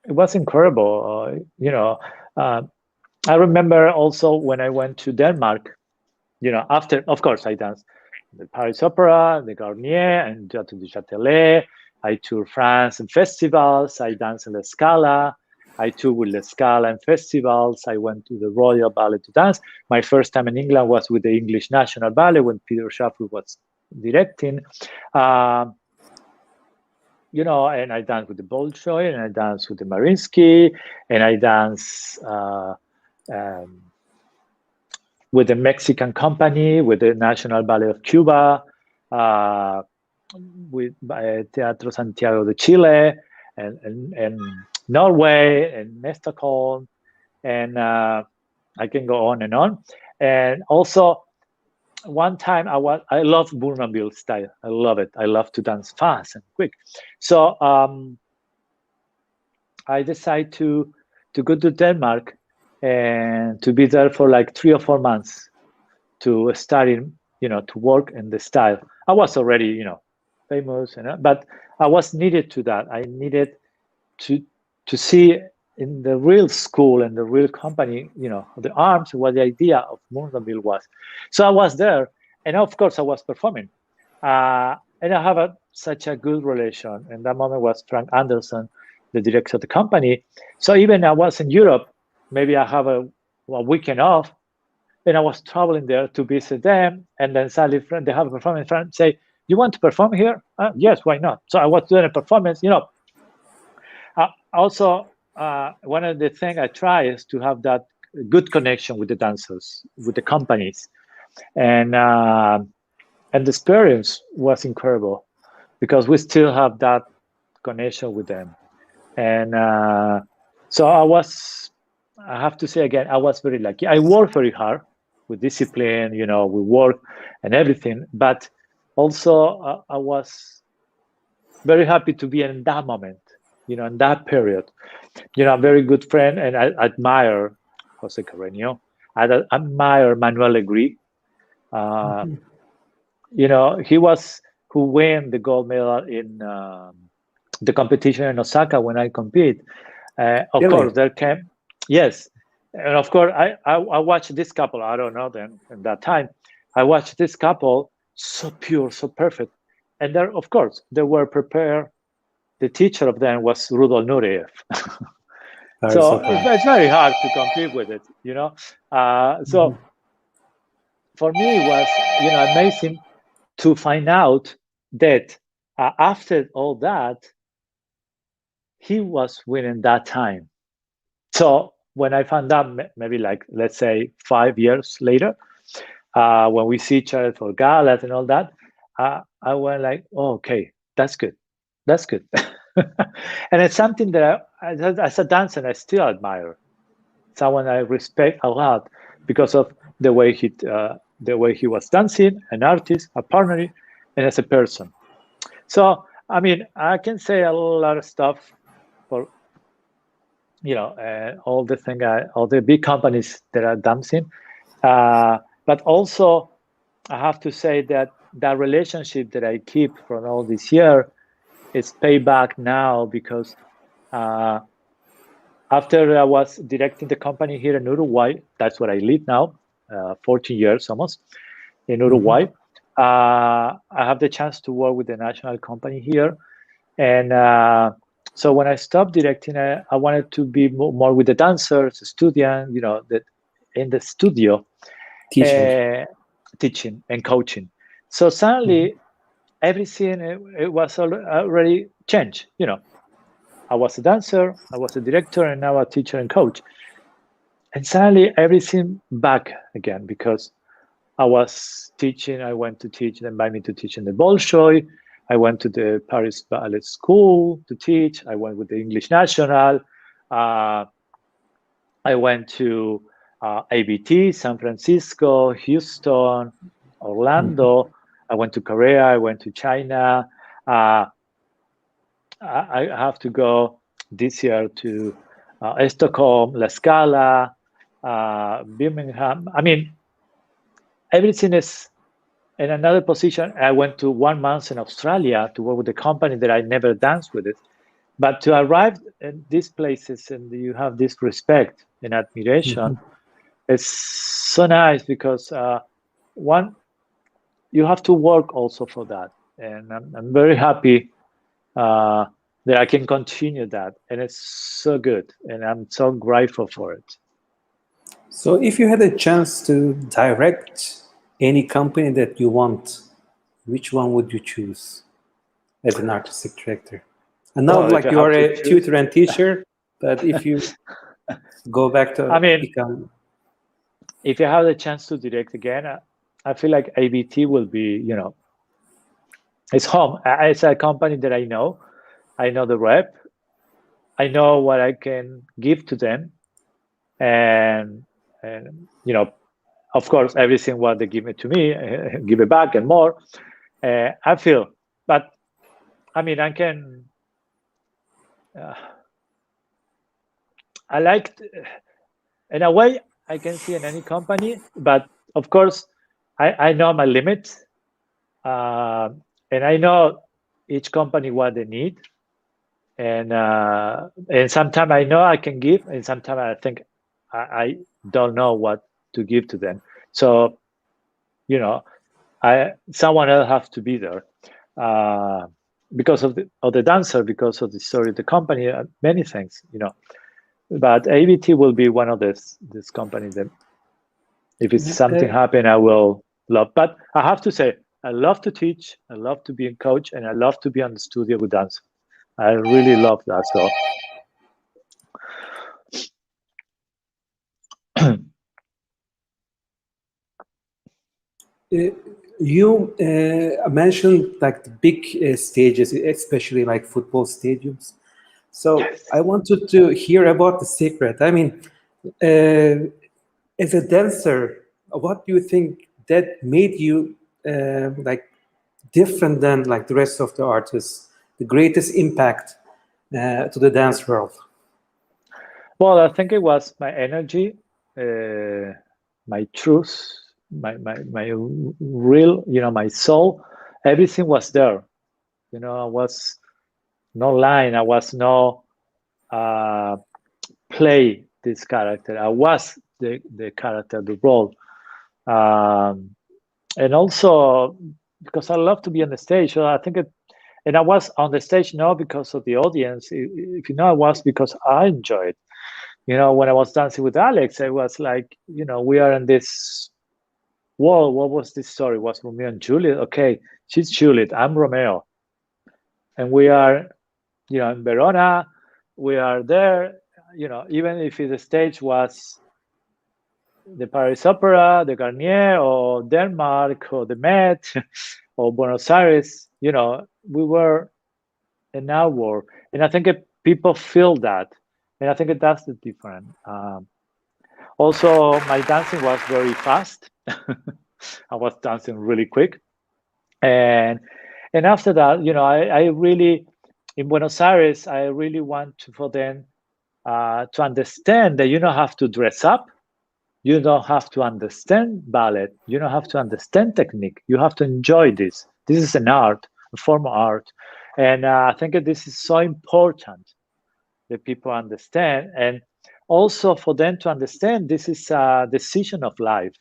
was incredible. I remember also when I went to Denmark, after, of course, I danced the Paris Opera, the Garnier, and Teatro du Châtelet. I toured France and festivals. I danced in La Scala. I toured with La Scala and festivals. I went to the Royal Ballet to dance. My first time in England was with the English National Ballet when Peter Shaffer was directing. And I danced with the Bolshoi, and I danced with the Mariinsky, and I danced with the Mexican company, with the National Ballet of Cuba, with Teatro Santiago de Chile, and Norway, and Stockholm, and I can go on and on. And also, one time I love Bournonville style. I love it. I love to dance fast and quick. So I decided to go to Denmark and to be there for like 3 or 4 months to study, to work in the style. I was already, famous, but I was needed to that. I needed to see in the real school and the real company, the arms, what the idea of Bournonville was. So I was there, and of course I was performing. And I have such a good relation. And that moment was Frank Anderson, the director of the company. So even I was in Europe, maybe I have a weekend off, and I was traveling there to visit them. And then suddenly they have a performance, friend say, "You want to perform here?" Yes, why not? So I was doing a performance, Also, one of the things I try is to have that good connection with the dancers, with the companies. And the experience was incredible because we still have that connection with them. And so I have to say again, I was very lucky. I worked very hard with discipline, we work and everything, but also I was very happy to be in that moment, in that period. A very good friend, and I admire Jose Carreño. I admire Manuel Legris. He was who won the gold medal in the competition in Osaka when I compete. Of course, there came, yes. And of course, I watched this couple. I don't know them at that time. I watched this couple, so pure, so perfect. And there, of course, they were prepared. The teacher of them was Rudolf Nureyev. So it's very hard to compete with it, So for me, it was, amazing to find out that after all that, he was winning that time. So when I found out, maybe like, let's say 5 years later, when we see each other for galas and all that, I went like, oh, okay, that's good. That's good. And it's something that as a dancer, I still admire. Someone I respect a lot because of the way he was dancing, an artist, a partner, and as a person. So, I mean, I can say a lot of stuff for, all the big companies that are dancing. But also, I have to say that relationship that I keep from all this year is payback now because after I was directing the company here in Uruguay, that's where I live now, 14 years almost in Uruguay. I have the chance to work with the national company here. And so when I stopped directing, I wanted to be more with the dancers, the student, in the studio, teaching and coaching. So suddenly, everything it was already changed. I was a dancer, I was a director, and now a teacher and coach. And suddenly everything back again, because I was teaching. I went to teach. They invited me to teach in the Bolshoi. I went to the Paris Ballet School to teach. I went with the English National. Uh, I went to ABT, San Francisco, Houston, Orlando. I went to Korea. I went to China. I have to go this year to Stockholm, La Scala, Birmingham. I mean, everything is in another position. I went to 1 month in Australia to work with a company that I never danced with it. But to arrive in these places and you have this respect and admiration, it's so nice because one, you have to work also for that. And I'm very happy that I can continue that. And it's so good. And I'm so grateful for it. So if you had a chance to direct any company that you want, which one would you choose as an artistic director? And now, Well, like if you I are have to a choose- tutor and teacher, but if you go back to I mean, become, if you have the chance to direct again, I feel like ABT will be, it's home. It's a company that I know. I know the rep. I know what I can give to them, and of course, everything what they give it to me, give it back and more. I feel, but I mean, I can. I like, in a way, I can see in any company, but of course, I know my limits, and I know each company what they need, and sometimes I know I can give, and sometimes I think I don't know what to give to them. So, someone else has to be there because of the dancer, because of the story of the company, many things, But ABT will be one of this company that, if it's something happen, I will love. But I have to say, I love to teach, I love to be a coach, and I love to be on the studio with dancers. I really love that. So. you mentioned like the big stages, especially like football stadiums. So Yes. I wanted to hear about the secret. I mean, as a dancer, what do you think that made you like different than like the rest of the artists? The greatest impact to the dance world? Well, I think it was my energy, my truth, my real, my soul. Everything was there. I was no line. I was no play this character. I was the character, the role. And also because I love to be on the stage. So I think and I was on the stage not because of the audience. If I was because I enjoyed. When I was dancing with Alex, I was like, we are in this world. What was this story? Was Romeo and Juliet? Okay, she's Juliet. I'm Romeo, and we are, in Verona. We are there. Even if the stage was the Paris Opera, the Garnier, or Denmark, or the Met, or Buenos Aires, we were in our world. And I think people feel that. And I think that's the difference. Also, my dancing was very fast. I was dancing really quick. And after that, I really, in Buenos Aires, I really want for them to understand that you don't have to dress up. You don't have to understand ballet. You don't have to understand technique. You have to enjoy this. This is an art, a form of art. And I think that this is so important that people understand. And also for them to understand this is a decision of life.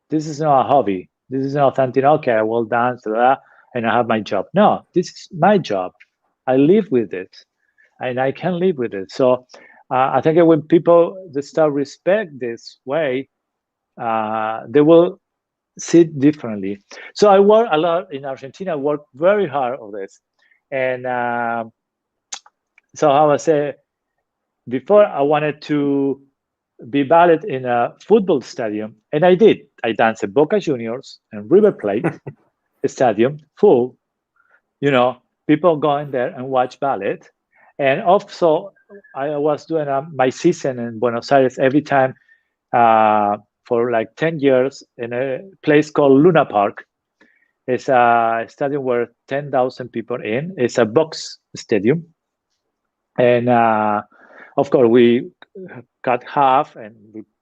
This is not a hobby. This is not something, okay, I will dance and I have my job. No, this is my job. I live with it and I can live with it. So I think that when people they start respect this way, they will see it differently. So I work a lot in Argentina. I work very hard on this. And so how I say, before I wanted to be ballet in a football stadium, and I did. I danced at Boca Juniors and River Plate stadium, full, people going there and watch ballet. And also, I was doing my season in Buenos Aires every time for like 10 years in a place called Luna Park. It's a stadium where 10,000 people in. It's a box stadium. And of course, we cut half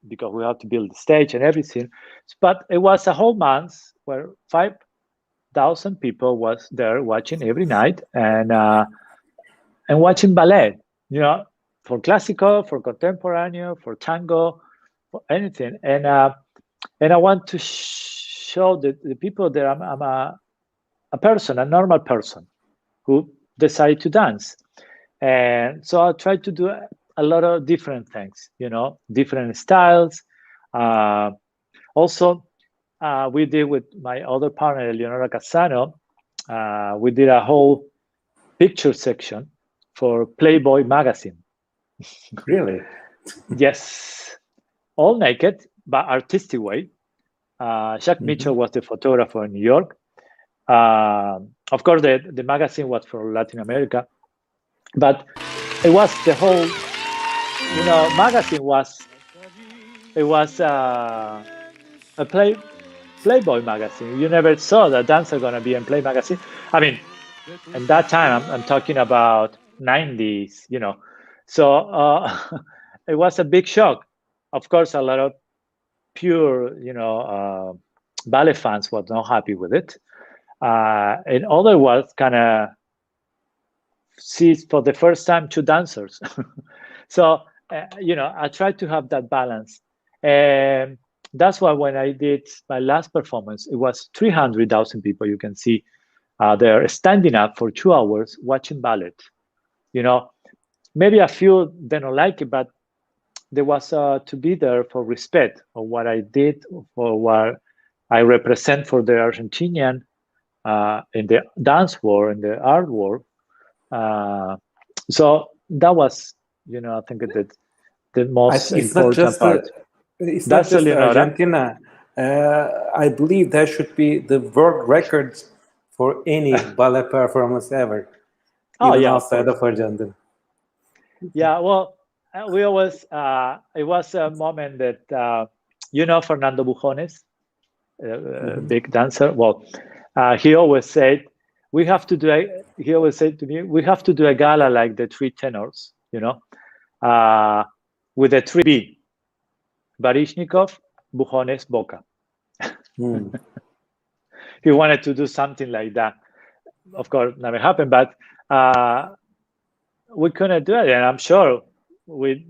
because we had to build the stage and everything. But it was a whole month where 5,000 people was there watching every night and watching ballet, for classical, for contemporary, for tango, for anything. And I want to show the people that I'm a person, a normal person who decide to dance. And so I try to do a lot of different things, different styles. Also, we did with my other partner, Leonora Casano, we did a whole picture section for Playboy magazine. Really? Yes. All naked, but artistic way. Jacques Mitchell was the photographer in New York. Of course, the magazine was for Latin America, but it was the whole, magazine was a Playboy magazine. You never saw that dancer gonna be in Play magazine. I mean, at that time, I'm talking about 90s, So it was a big shock. Of course, a lot of pure, ballet fans were not happy with it. In other words, kind of see for the first time two dancers. So, I tried to have that balance. And that's why when I did my last performance, it was 300,000 people. You can see they're standing up for 2 hours watching ballet. Maybe a few they don't like it, but there was to be there for respect for what I did, for what I represent for the Argentinian in the dance world, in the art world. So that was, I think the most It's not important just part. it's not That's just Leonora. Argentina. I believe that should be the world record for any ballet performance ever, Oh even yeah, of outside course. of Argentina. Yeah, well, we always it was a moment that Fernando Bujones, big dancer. Well, he always said we have to do. He always said to me, we have to do a gala like the three tenors, with the three B: Baryshnikov, Bujones, Bocca. He wanted to do something like that. Of course, never happened, but we couldn't do it, and I'm sure we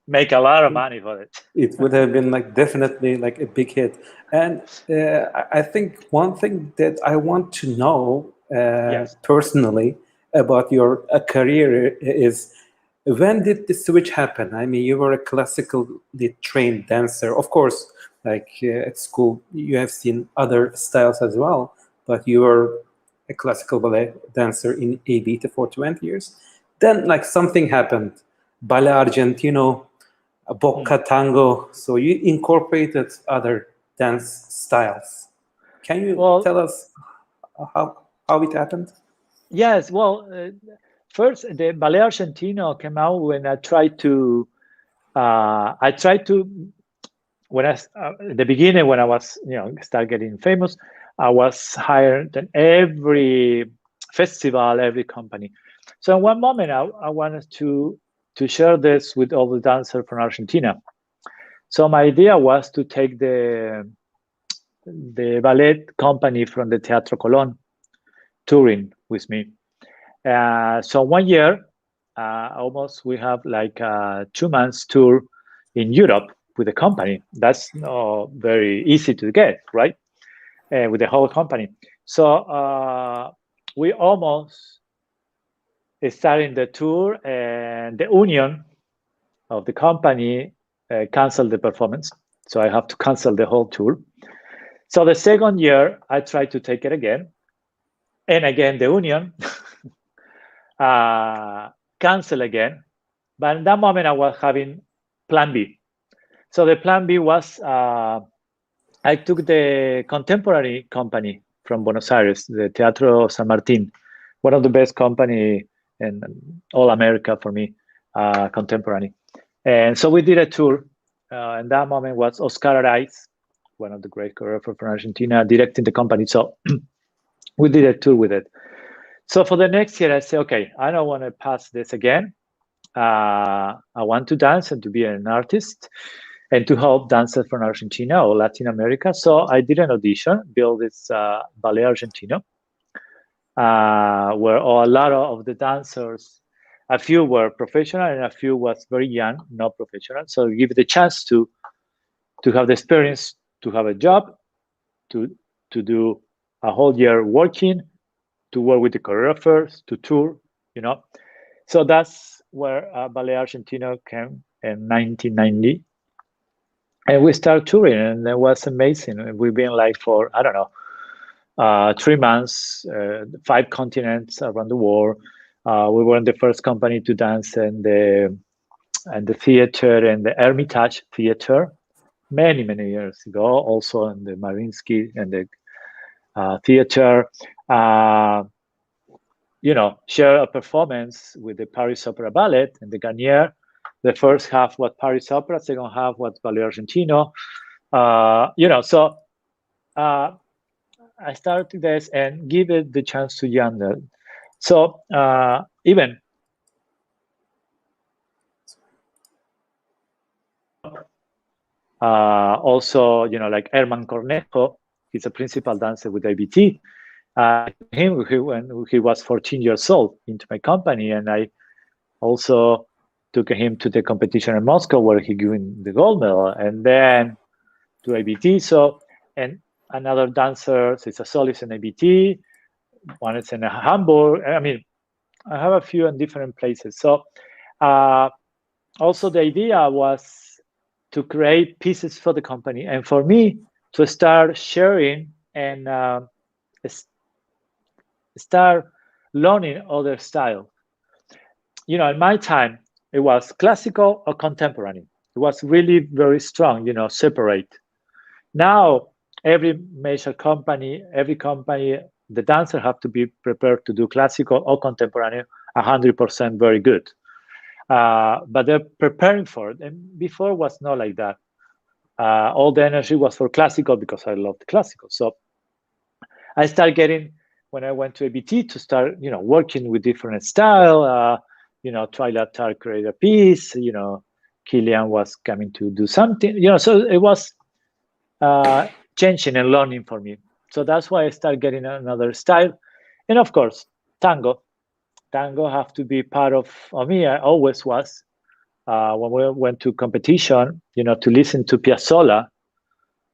make a lot of money for it. It would have been definitely a big hit. And I think one thing that I want to know Yes. personally about your career is, when did the switch happen? I mean, you were a classically trained dancer. Of course, at school, you have seen other styles as well, but you were a classical ballet dancer in ABT for 20 years. Then something happened. Ballet Argentino, Bocca tango. So you incorporated other dance styles. Can you tell us how it happened? Yes. Well, first the Ballet Argentino came out when I tried to. When at the beginning, when I was start getting famous, I was hired in every festival, every company. So in one moment, I wanted to share this with all the dancers from Argentina. So my idea was to take the ballet company from the Teatro Colón touring with me. So 1 year, almost we have 2 months tour in Europe with the company. That's not very easy to get, right? With the whole company. So we almost starting the tour, and the union of the company canceled the performance. So I have to cancel the whole tour. So the second year, I tried to take it again. And again, the union cancel again. But in that moment, I was having plan B. So the plan B was I took the contemporary company from Buenos Aires, the Teatro San Martin, one of the best company in all America for me, contemporary. And so we did a tour. And that moment was Oscar Araiz, one of the great choreographers from Argentina, directing the company. So we did a tour with it. So for the next year, I said, okay, I don't want to pass this again. I want to dance and to be an artist and to help dancers from Argentina or Latin America. So I did an audition, built this Ballet Argentino, where a lot of the dancers, a few were professional and a few was very young, not professional. So give the chance to have the experience, to have a job, to do a whole year working, to work with the choreographers, to tour, you know. So that's where Ballet Argentino came in 1990. And we started touring, and it was amazing. We've been like for, I don't know, 3 months, 5 continents around the world. We were the first company to dance in the theater and the Hermitage Theater many years ago, also in the Mariinsky and the theater. Share a performance with the Paris Opera Ballet and the Garnier. The first half was Paris Opera, second half was Ballet Argentino. So I started this and give it the chance to younger. So even also, like Herman Cornejo, he's a principal dancer with ABT. Him when he was 14 years old into my company, and I also took him to the competition in Moscow where he won the gold medal, and then to ABT. So, and another dancer is a solist in ABT, one is in Hamburg. I mean, I have a few in different places. So also the idea was to create pieces for the company and for me to start sharing and start learning other styles. In my time, it was classical or contemporary. It was really very strong, separate. Now, every major company, the dancer have to be prepared to do classical or contemporary 100% very good. But they're preparing for it. And before was not like that. All the energy was for classical because I loved classical. So I started getting, when I went to ABT, to start, working with different style. Trilatar created a piece. Kilian was coming to do something. So it was changing and learning for me. So that's why I started getting another style. And of course, tango have to be part of me. I always was. When we went to competition, to listen to Piazzolla,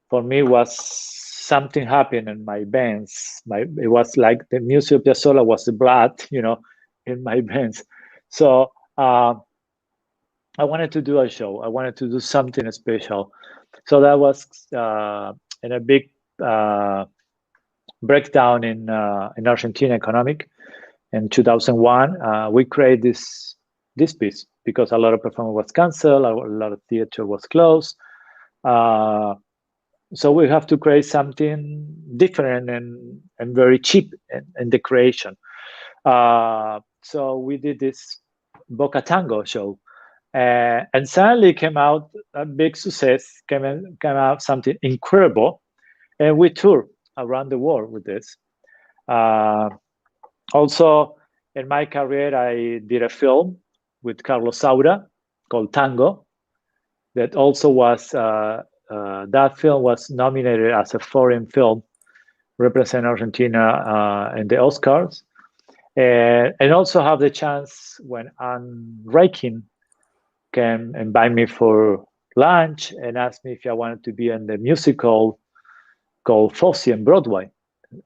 for me was something happened in my veins. It was like the music of Piazzolla was the blood, in my veins. So I wanted to do a show. I wanted to do something special. So that was in a big breakdown in Argentina economic. In 2001, we created this piece because a lot of performance was canceled, a lot of theater was closed. So we have to create something different and very cheap in the creation. So we did this Bocca Tango show. And suddenly came out a big success, came out something incredible. And we toured around the world with this. Also, in my career, I did a film with Carlos Saura called Tango. That also was, that film was nominated as a foreign film, represent Argentina in the Oscars. And also have the chance when Anne Reikin came and invite me for lunch and asked me if I wanted to be in the musical called Fosse on Broadway.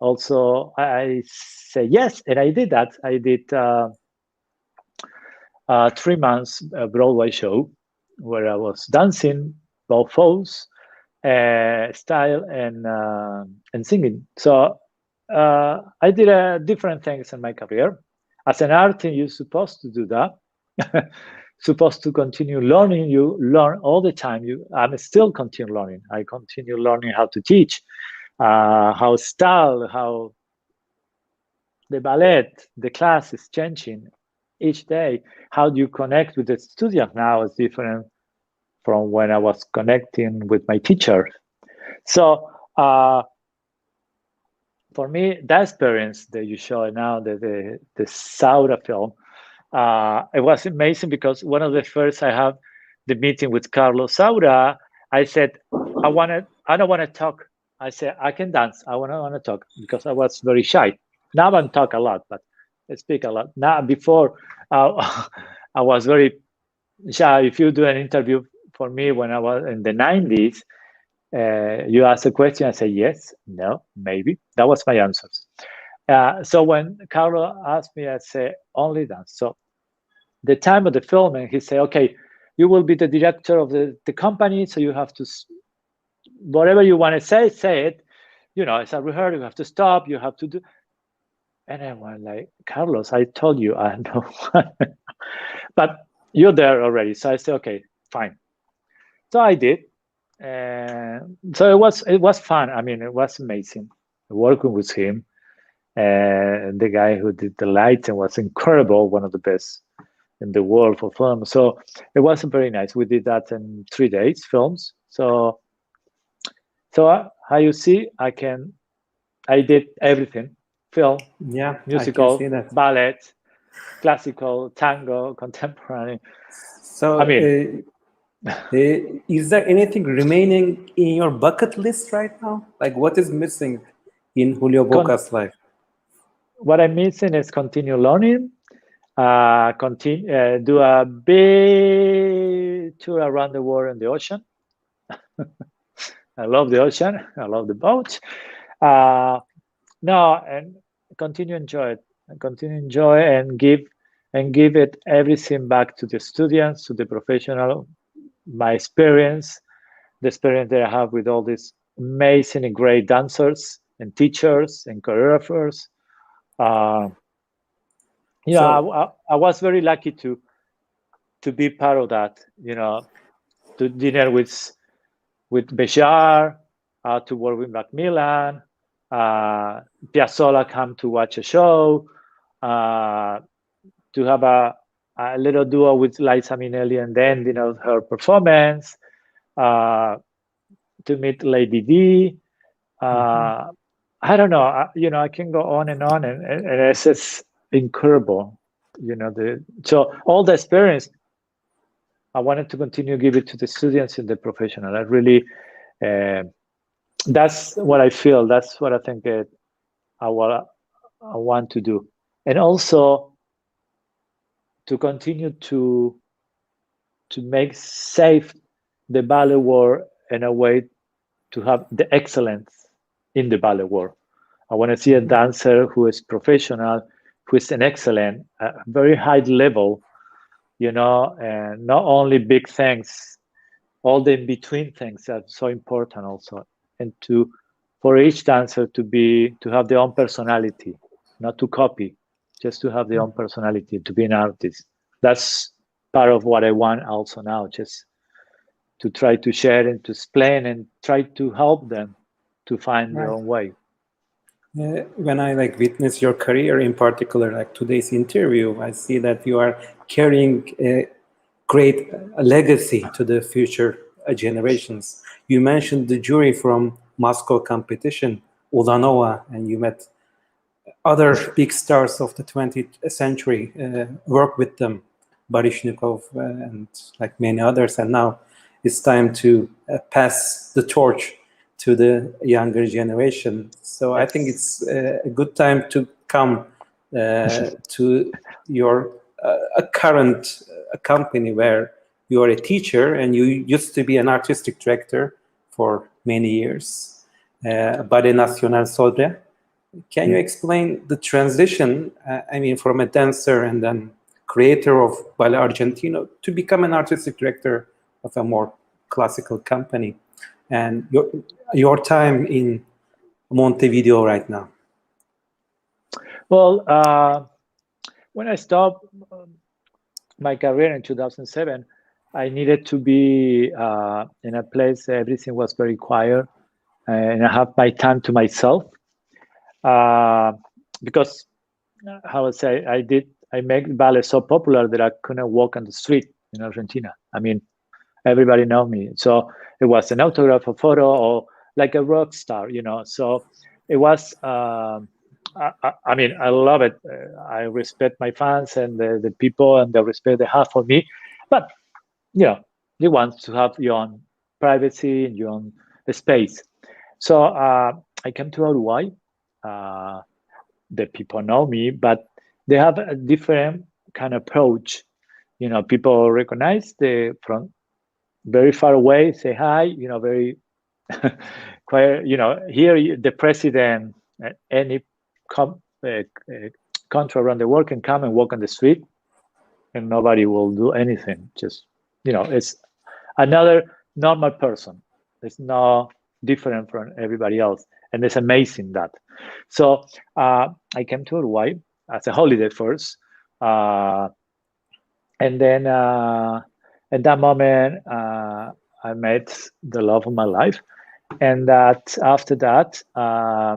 Also, I said yes, and I did that. I did 3 months Broadway show where I was dancing both Fosse style and singing. So I did different things in my career. As an artist, you're supposed to do that. supposed to continue learning. You learn all the time. I'm still continue learning. I continue learning how to teach, how style, how the ballet, the class is changing each day. How do you connect with the student now is different from when I was connecting with my teacher. So for me, that experience that you show now, the Saura film, it was amazing because one of the first I have the meeting with Carlos Saura, I said, I don't want to talk. I said, I can dance. I want to talk because I was very shy. Now I talk a lot, but I speak a lot. Now before, I was very shy. If you do an interview for me when I was in the 90s, you ask a question, I say yes, no, maybe. That was my answers. So when Carlo asked me, I say only dance. So the time of the filming, he said, okay, you will be the director of the company, so you have to, whatever you want to say it. You know, it's a rehearsal, you have to stop, you have to do. And I was like, Carlos, I told you I know. But you're there already. So I said, okay, fine. So I did. And so it was fun. I mean, it was amazing working with him. The guy who did the lights and was incredible, one of the best in the world for film. So it was very nice. We did that in 3 days, films. So how you see, I did everything: film, Yeah, I can see musical, that. ballet, classical, tango, contemporary. So, I mean, is there anything remaining in your bucket list right now? Like, what is missing in Julio Bocca's life? what I'm missing is continue learning, do a big tour around the world in the ocean. I love the ocean. I love the boat. No, and continue enjoy it. And continue enjoy and give it everything back to the students, to the professional. My experience, the experience that I have with all these amazing and great dancers and teachers and choreographers. You know, I was very lucky to be part of that. You know, to dinner with Bejar, to work with Macmillan, Piazzolla come to watch a show, to have a little duo with Liza Minnelli, and then her performance, to meet Lady D. I don't know, I can go on and on, and it's just incredible. So all the experience, I wanted to continue give it to the students and the professional. I really, that's what I feel. That's what I think I want to do, and also to continue to make safe the ballet world in a way to have the excellence in the ballet world. I want to see a dancer who is professional, who is an excellent, very high level, and not only big things, all the in-between things are so important also. And for each dancer to have their own personality, not to copy, just to have their own personality, to be an artist. That's part of what I want also now, just to try to share and to explain and try to help them to find their own way. When I witness your career, in particular, like today's interview, I see that you are carrying a great legacy to the future generations. You mentioned the jury from Moscow competition, Ulanova, and you met other big stars of the 20th century, work with them, Baryshnikov and like many others. And now it's time to pass the torch to the younger generation. So I think it's a good time to come to your current company where you are a teacher and you used to be an artistic director for many years, Ballet Nacional Sodre. Can you explain the transition, from a dancer and then creator of Ballet Argentino to become an artistic director of a more classical company, and your time in Montevideo right now? Well, when I stopped, my career in 2007, I needed to be in a place everything was very quiet, and I have my time to myself, because how I say I make ballet so popular that I couldn't walk on the street in Argentina. I mean, everybody know me, so it was an autograph, a photo, or like a rock star, So it was. I mean, I love it. I respect my fans and the people and the respect they have for me, but you want to have your own privacy and your own space. So I came to Uruguay. Uh, the people know me, but they have a different kind of approach. People recognize the from very far away, say hi. Very quiet. Here the president, any com- uh, uh, country around the world can come and walk on the street, and nobody will do anything. Just it's another normal person. It's not different from everybody else, and it's amazing that. So I came to Uruguay as a holiday first, and then at that moment I met the love of my life, and that after that I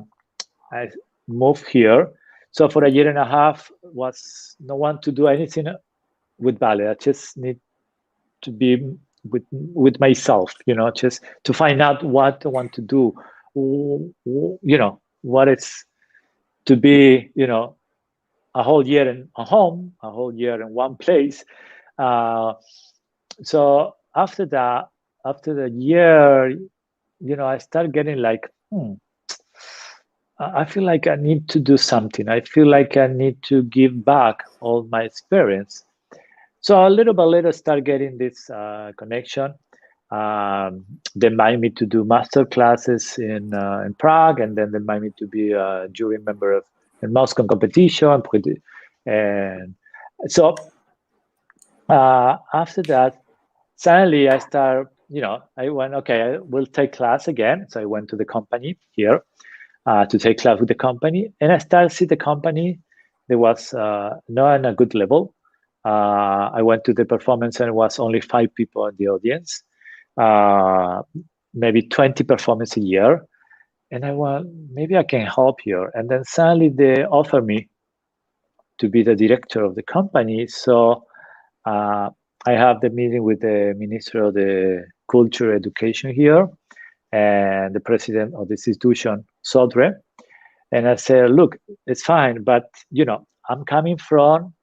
moved here. So for a year and a half was no one to do anything with ballet. I just need to be with myself, just to find out what I want to do, what it's to be, a whole year in a home, a whole year in one place. Uh, so after that, after the year, I start getting like, I feel like I need to do something. I feel like I need to give back all my experience. So a little by little, start getting this connection. They invite me to do master classes in Prague, and then they invite me to be a jury member of the Moscow competition. And so after that, suddenly I start. I went, okay, I will take class again. So I went to the company here to take class with the company, and I started to see the company. There was not on a good level. I went to the performance and it was only 5 people in the audience, uh, maybe 20 performances a year. And I went, maybe I can help here. And then suddenly they offer me to be the director of the company. So uh, I have the meeting with the Minister of the Culture Education here and the president of the institution, Sodre. And I said, look, it's fine, but I'm coming from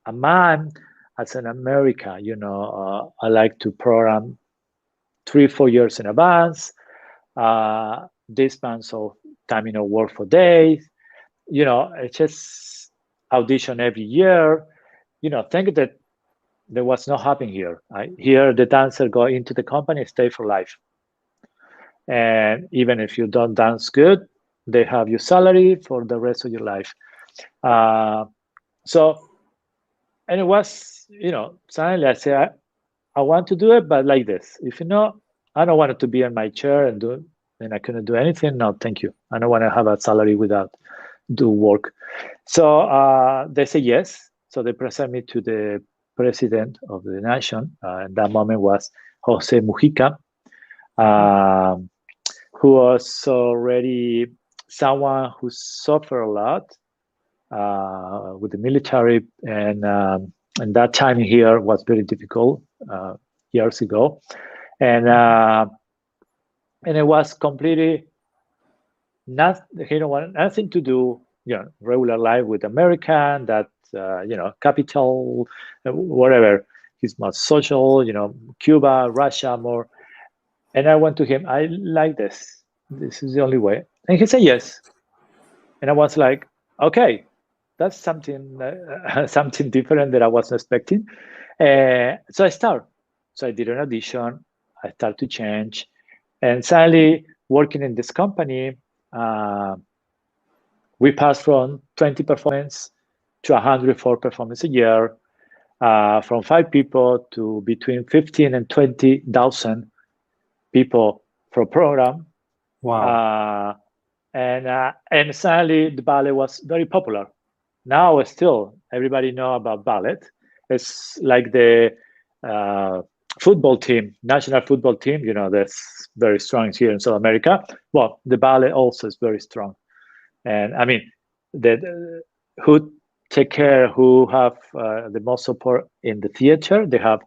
a man as an America. I like to program 3-4 years in advance. This month of time, work for days. It's just audition every year. Think that there was not happening here. Here, the dancer go into the company, stay for life. And even if you don't dance good, they have your salary for the rest of your life. So, and it was, suddenly I said, I want to do it, but like this. If I don't want it to be in my chair and I couldn't do anything. No, thank you. I don't want to have a salary without do work. So they say yes. So they present me to the president of the nation. At that moment was Jose Mujica, who was already someone who suffered a lot with the military, and that time here was very difficult years ago, and it was completely nothing to do, regular life with American, that capital, whatever. He's more social, Cuba, Russia more. And I went to him, I like this. This is the only way. And he said yes. And I was like, okay, that's something something different that I wasn't expecting. So I start. So I did an audition. I start to change, and suddenly working in this company, we passed from 20 performance to 104 performance a year, from 5 people to between 15 and 20,000 people for program. Wow. And suddenly the ballet was very popular. Now still everybody know about ballet. It's like the football team, national football team, that's very strong here in South America. Well, the ballet also is very strong. And I mean, who take care, who have the most support in the theater, they have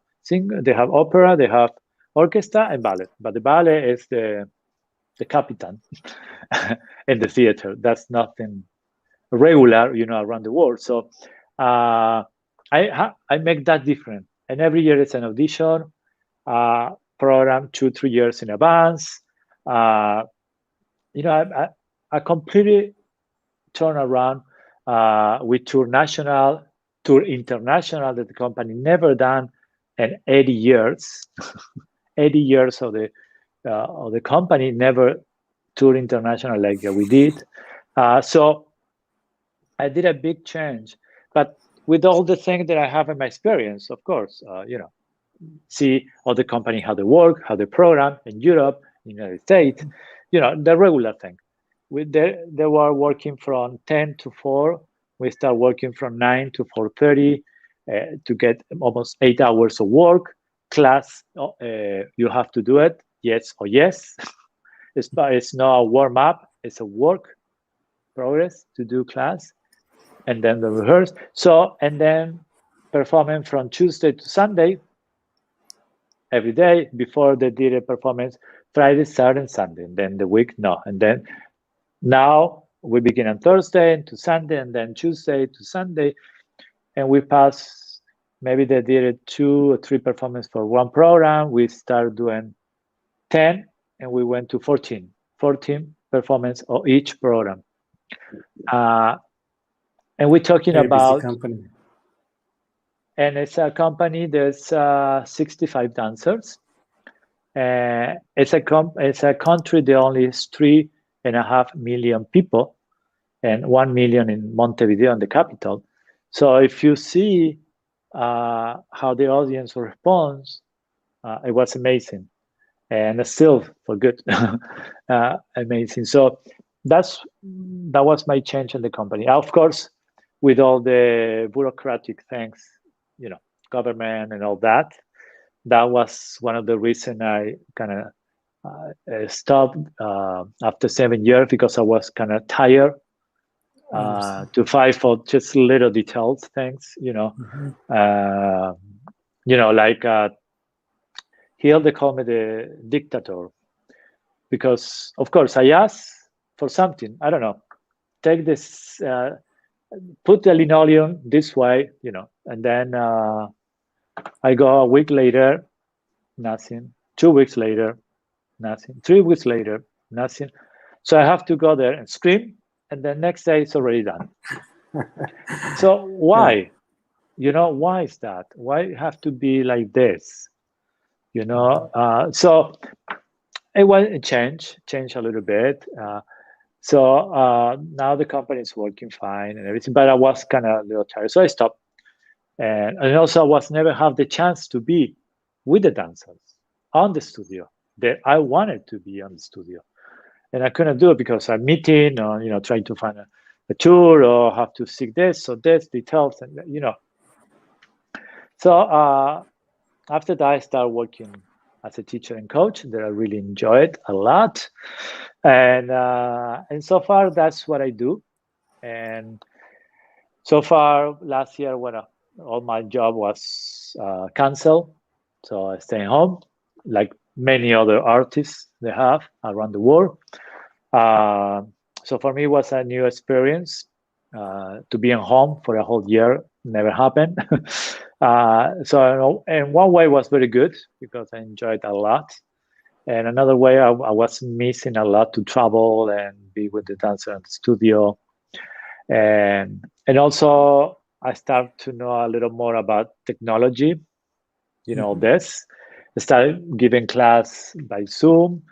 opera, they have orchestra and ballet. But the ballet is the capitan in the theater. That's nothing regular, around the world. So I make that different. And every year it's an audition program, 2-3 years in advance. I completely turn around with tour national, tour international that the company never done in 80 years. 80 years of the company never tour international like we did. So I did a big change, but with all the things that I have in my experience, of course, see other company how they work, how they program in Europe, United States, the regular thing. They were working from 10 to 4. We start working from 9 to 4:30 to get almost 8 hours of work. Class, you have to do it, yes or yes. It's not a warm up, it's a work progress to do class, and then the rehearse. So, and then performing from Tuesday to Sunday every day. Before they did a performance Friday, Saturday, Sunday, and then the week no. And then now we begin on Thursday to Sunday, and then Tuesday to Sunday, and we pass. Maybe they did 2 or 3 performances for one program. We start doing 10, and we went to 14 performances of each program. And we're talking Very about busy company. And it's a company that's 65 dancers. It's a country that only is 3.5 million people, and 1 million in Montevideo, in the capital. So if you see how the audience responds, it was amazing, and still for good, amazing. So that was my change in the company. Of course, with all the bureaucratic things, government and all that. That was one of the reasons I kind of stopped after 7 years, because I was kind of tired to fight for just little details things, like here they call me the dictator, because of course I asked for something. I don't know, take this, put the linoleum this way, and then I go a week later, nothing. 2 weeks later, nothing. 3 weeks later, nothing. So I have to go there and scream, and the next day it's already done. So why? Why is that? Why have to be like this? So it was a change a little bit. So now the company is working fine and everything, but I was kind of a little tired, so I stopped. And also I was never have the chance to be with the dancers on the studio that I wanted to be on the studio, and I couldn't do it because I'm meeting or trying to find a tour, or have to seek this or this details, and So after that, I started working as a teacher and coach that I really enjoyed a lot, and so far that's what I do. And so far last year, when all my job was canceled, so I stay home, like many other artists they have around the world. So for me, it was a new experience to be at home for a whole year. Never happened. So in one way, it was very good because I enjoyed a lot. And another way, I was missing a lot to travel and be with the dancer in the studio. And also, I start to know a little more about technology, this. I started giving class by Zoom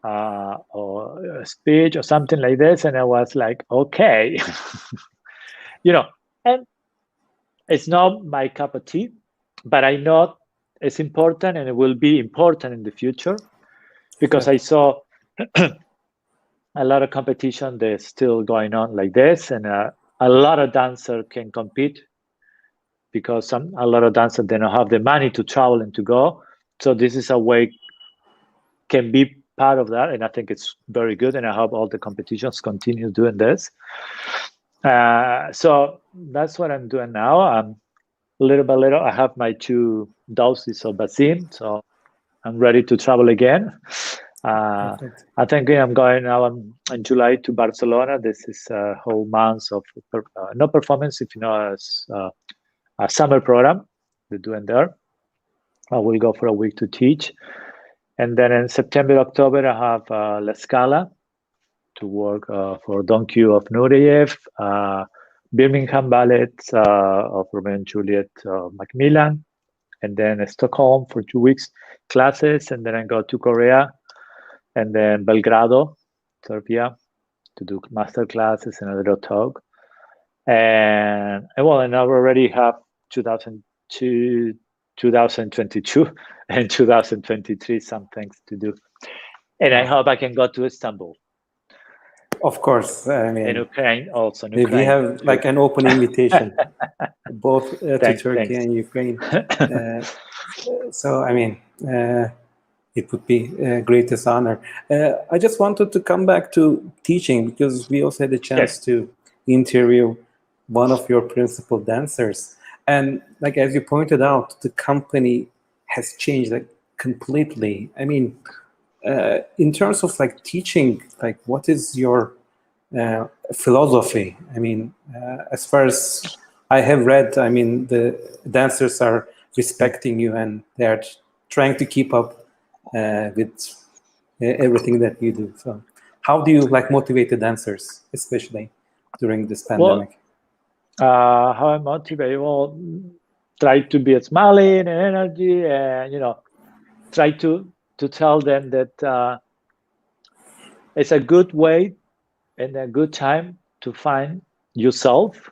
or speech or something like this. And I was like, okay, and it's not my cup of tea, but I know it's important, and it will be important in the future, because I saw a lot of competition that's still going on like this, and a lot of dancers can compete because a lot of dancers, they don't have the money to travel and to go. So this is a way can be part of that, and I think it's very good, and I hope all the competitions continue doing this. So that's what I'm doing now. Little by little, I have my 2 doses of vaccine, so I'm ready to travel again. I think I'm going now in July to Barcelona. This is a whole month of no performance, if you know, as a summer program they're doing there. I will go for a week to teach. And then in September, October, I have La Scala to work for Don Q of Nureyev, Birmingham Ballet of Romeo and Juliet Macmillan, and then Stockholm for 2 weeks classes, and then I go to Korea, and then Belgrado, Serbia, to do master classes and a little talk. And I already have 2022 and 2023 some things to do, and I hope I can go to Istanbul. Of course, I mean, in Ukraine also. We have too. like an open invitation, both to Turkey thanks. and Ukraine. So I mean, it would be a greatest honor. I just wanted to come back to teaching, because we also had a chance to interview one of your principal dancers, and like as you pointed out, the company has changed like completely. I mean, in terms of like teaching, like what is your philosophy? I mean, as far as I have read, I mean, the dancers are respecting you and they're trying to keep up with everything that you do. So how do you like motivate the dancers, especially during this pandemic? How I motivate? Well, try to be smiling and energy, and try to tell them that it's a good way and a good time to find yourself,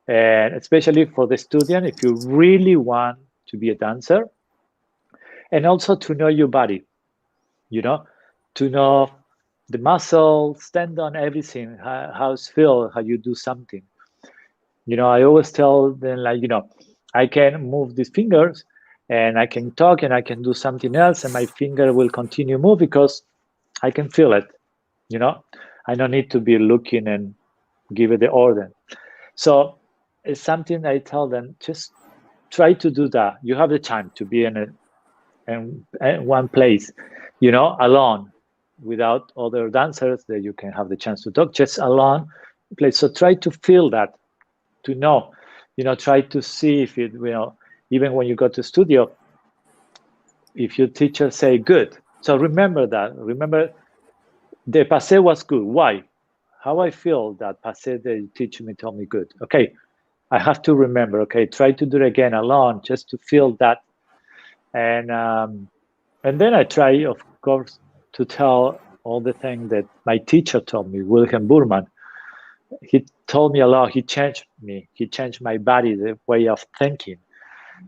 and especially for the student, if you really want to be a dancer, and also to know your body, to know the muscles, tendon, everything, how it feels, how you do something. I always tell them, like, I can move these fingers and I can talk and I can do something else and my finger will continue move because I can feel it. I don't need to be looking and give it the order. So it's something I tell them, just try to do that. You have the time to be in one place, alone, without other dancers that you can have the chance to talk, just alone place. So try to feel that, to know, try to see if it, even when you go to studio, if your teacher say good. So remember that. Remember the passé was good. Why? How I feel that passé the teacher me told me good. Okay, I have to remember. Okay, try to do it again alone, just to feel that. And then I try, of course, to tell all the things that my teacher told me, Wilhelm Burman. He told me a lot. He changed me. He changed my body, the way of thinking.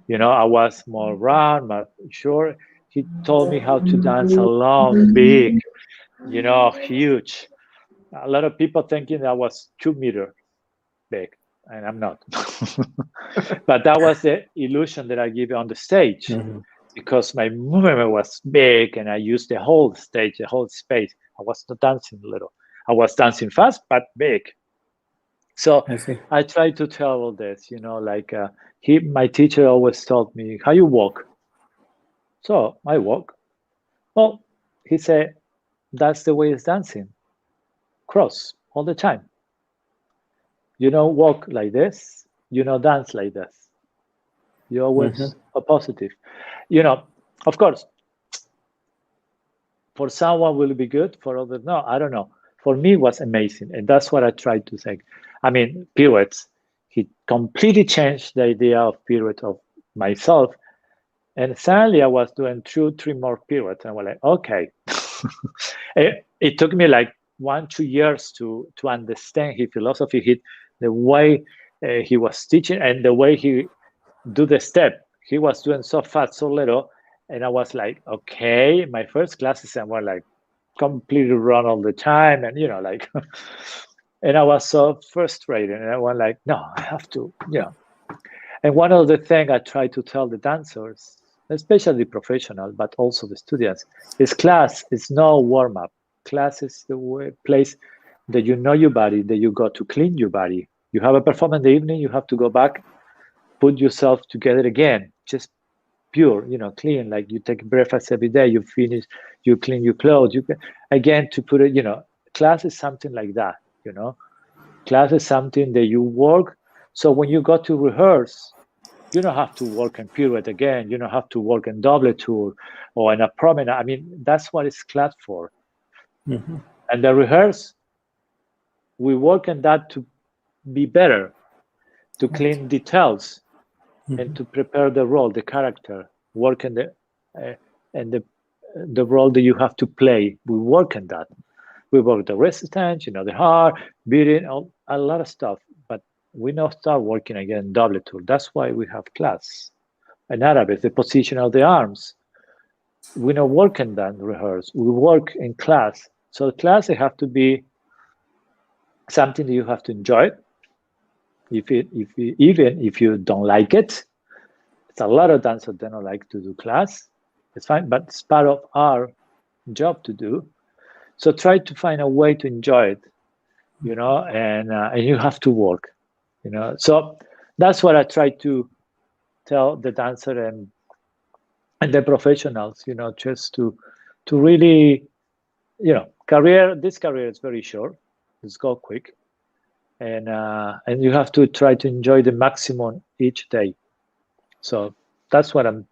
I was more round, more short. He told me how to dance alone, big, huge. A lot of people thinking I was 2 meters big, and I'm not. But that was the illusion that I give on the stage, because my movement was big and I used the whole stage, the whole space. I was not dancing little. I was dancing fast, but big. So I try to tell all this, my teacher always told me, how you walk? So I walk. Well, he said, that's the way it's dancing. Cross all the time. Walk like this, dance like this. You always are positive. Of course, for someone will be good, for others, no, I don't know. For me, it was amazing. And that's what I tried to say. I mean, pirouettes, he completely changed the idea of pirouette of myself. And suddenly I was doing 2-3 more pirouettes. And I was like, okay. It took me like 1-2 years to understand his philosophy, the way he was teaching and the way he do the step. He was doing so fast, so little. And I was like, okay, my first classes and were like completely wrong all the time. And, and I was so frustrated. And I was like, no, I have to, And one of the things I try to tell the dancers, especially professional, but also the students, is class is no warm up. Class is the place that you know your body, that you go to clean your body. You have a performance in the evening, you have to go back, put yourself together again, just pure, clean. Like you take breakfast every day, you finish, you clean your clothes. You can, again, to put it, class is something like that. Class is something that you work. So when you go to rehearse, you don't have to work in period again. You don't have to work in double tour or in a promenade. I mean, that's what it's class for. Mm-hmm. And the rehearse, we work on that to be better, to clean details, and to prepare the role, the character, work in the role that you have to play. We work on that. We work the resistance, the heart, beating, a lot of stuff. But we now start working again double tour. That's why we have class. In Arabic, the position of the arms. We don't work in that rehearse. We work in class. So class, it have to be something that you have to enjoy. Even if you don't like it, it's a lot of dancers that don't like to do class. It's fine, but it's part of our job to do. So try to find a way to enjoy it, and you have to work, So that's what I try to tell the dancer and the professionals, just to really, this career is very short. It's go quick, and you have to try to enjoy the maximum each day. So that's what I'm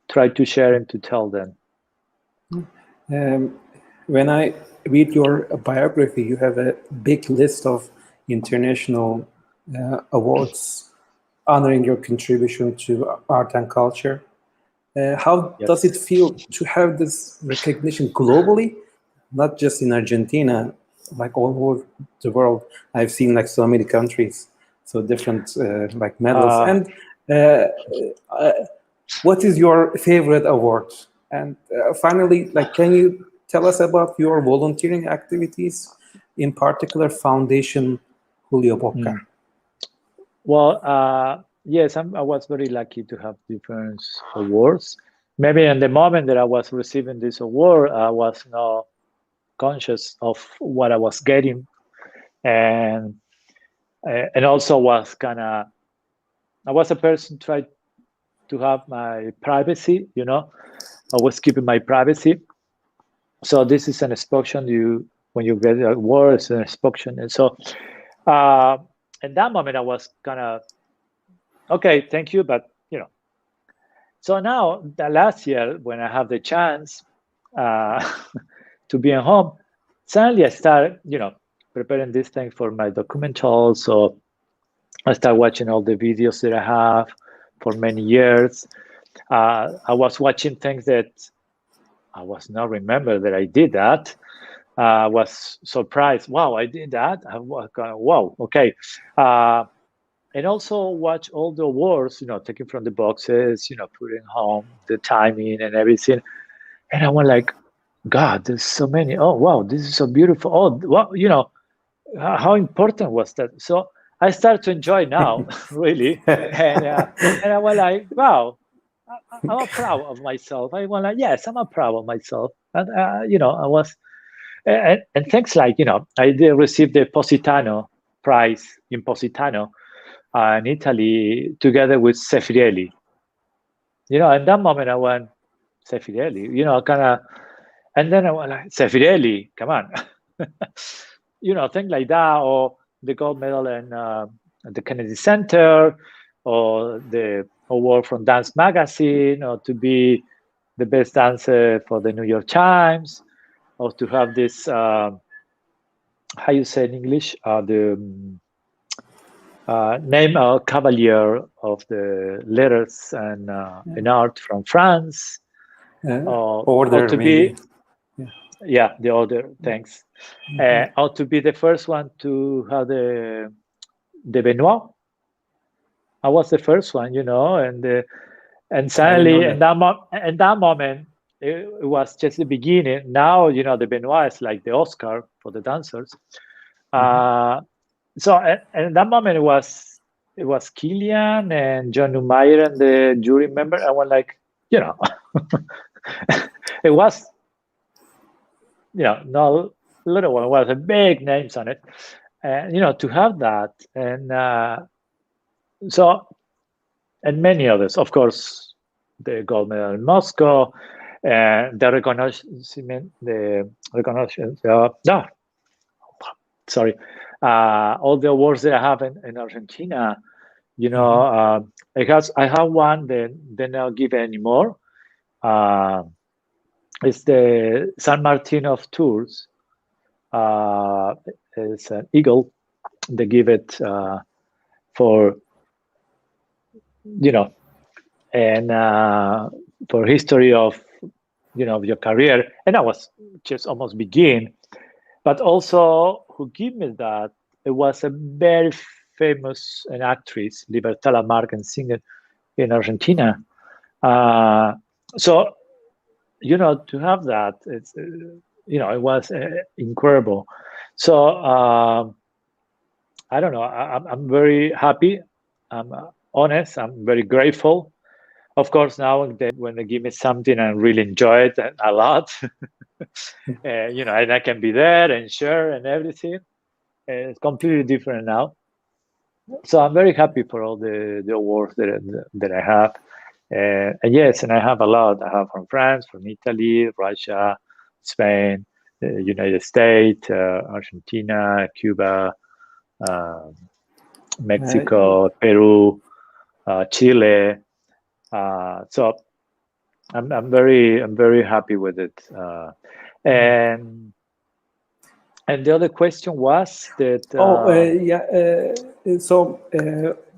trying to share and to tell them. When I read your biography, you have a big list of international awards honoring your contribution to art and culture. How Yes. does it feel to have this recognition globally, not just in Argentina, like all over the world? I've seen like so many countries, so different like medals. And what is your favorite award? And finally, like, can you tell us about your volunteering activities, in particular Foundation Julio Bocca? Well, yes, I was very lucky to have different awards. Maybe in the moment that I was receiving this award, I was not conscious of what I was getting, and also was I was a person tried to have my privacy. I was keeping my privacy. So this is an inspection. When you get an award, it's an inspection, and so in that moment I was okay, thank you, but So now, the last year, when I have the chance to be at home, suddenly I start, preparing this thing for my documentals. So I start watching all the videos that I have for many years. I was watching things that I was not remember that I did that. I was surprised. Wow, I did that. I was wow, okay. And also watch all the awards, taken from the boxes, putting home the timing and everything. And I went like, God, there's so many. Oh, wow, this is so beautiful. Oh, wow, how important was that? So I start to enjoy now, really. And I was like, wow, I'm proud of myself. I went like, yes, I'm proud of myself. And, I was, and things like, I did receive the Positano prize in Positano in Italy together with Sefirelli. In that moment I went, Sefirelli, and then I went like, Sefirelli, come on. Things like that, or the gold medal in the Kennedy Center, or the award from Dance Magazine, or to be the best dancer for the New York Times, or to have this, how you say in English, the name a cavalier of the letters and in art from France, Order, or to maybe. be the order. Thanks. Or to be the first one to have the Benoit. I was the first one, and suddenly in that moment it was just the beginning. Now the Benoit is like the Oscar for the dancers. So and in that moment it was it was Killian and John Neumeyer and the jury member. I was like, it was, not little one, was a big names on it. And, to have that. And and many others, of course, the gold medal in Moscow, and the recognition, all the awards that I have in Argentina. I have one that they don't give anymore. It's the San Martin of Tours. It's an eagle. They give it for, and for history of, your career. And I was just almost begin. But also, who gave me that, it was a very famous an actress, Libertad Lamarque, and singer in Argentina. So, to have that, it's, it was incredible. So, I don't know. I'm very happy. I'm honest. I'm very grateful. Of course, now when they give me something, I really enjoy it a lot. And I can be there and share and everything. It's completely different now. So I'm very happy for all the awards that I have. And yes, and I have a lot. I have from France, from Italy, Russia, Spain, the United States, Argentina, Cuba, Mexico, Peru, Chile. So I'm very happy with it. And the other question was that. So,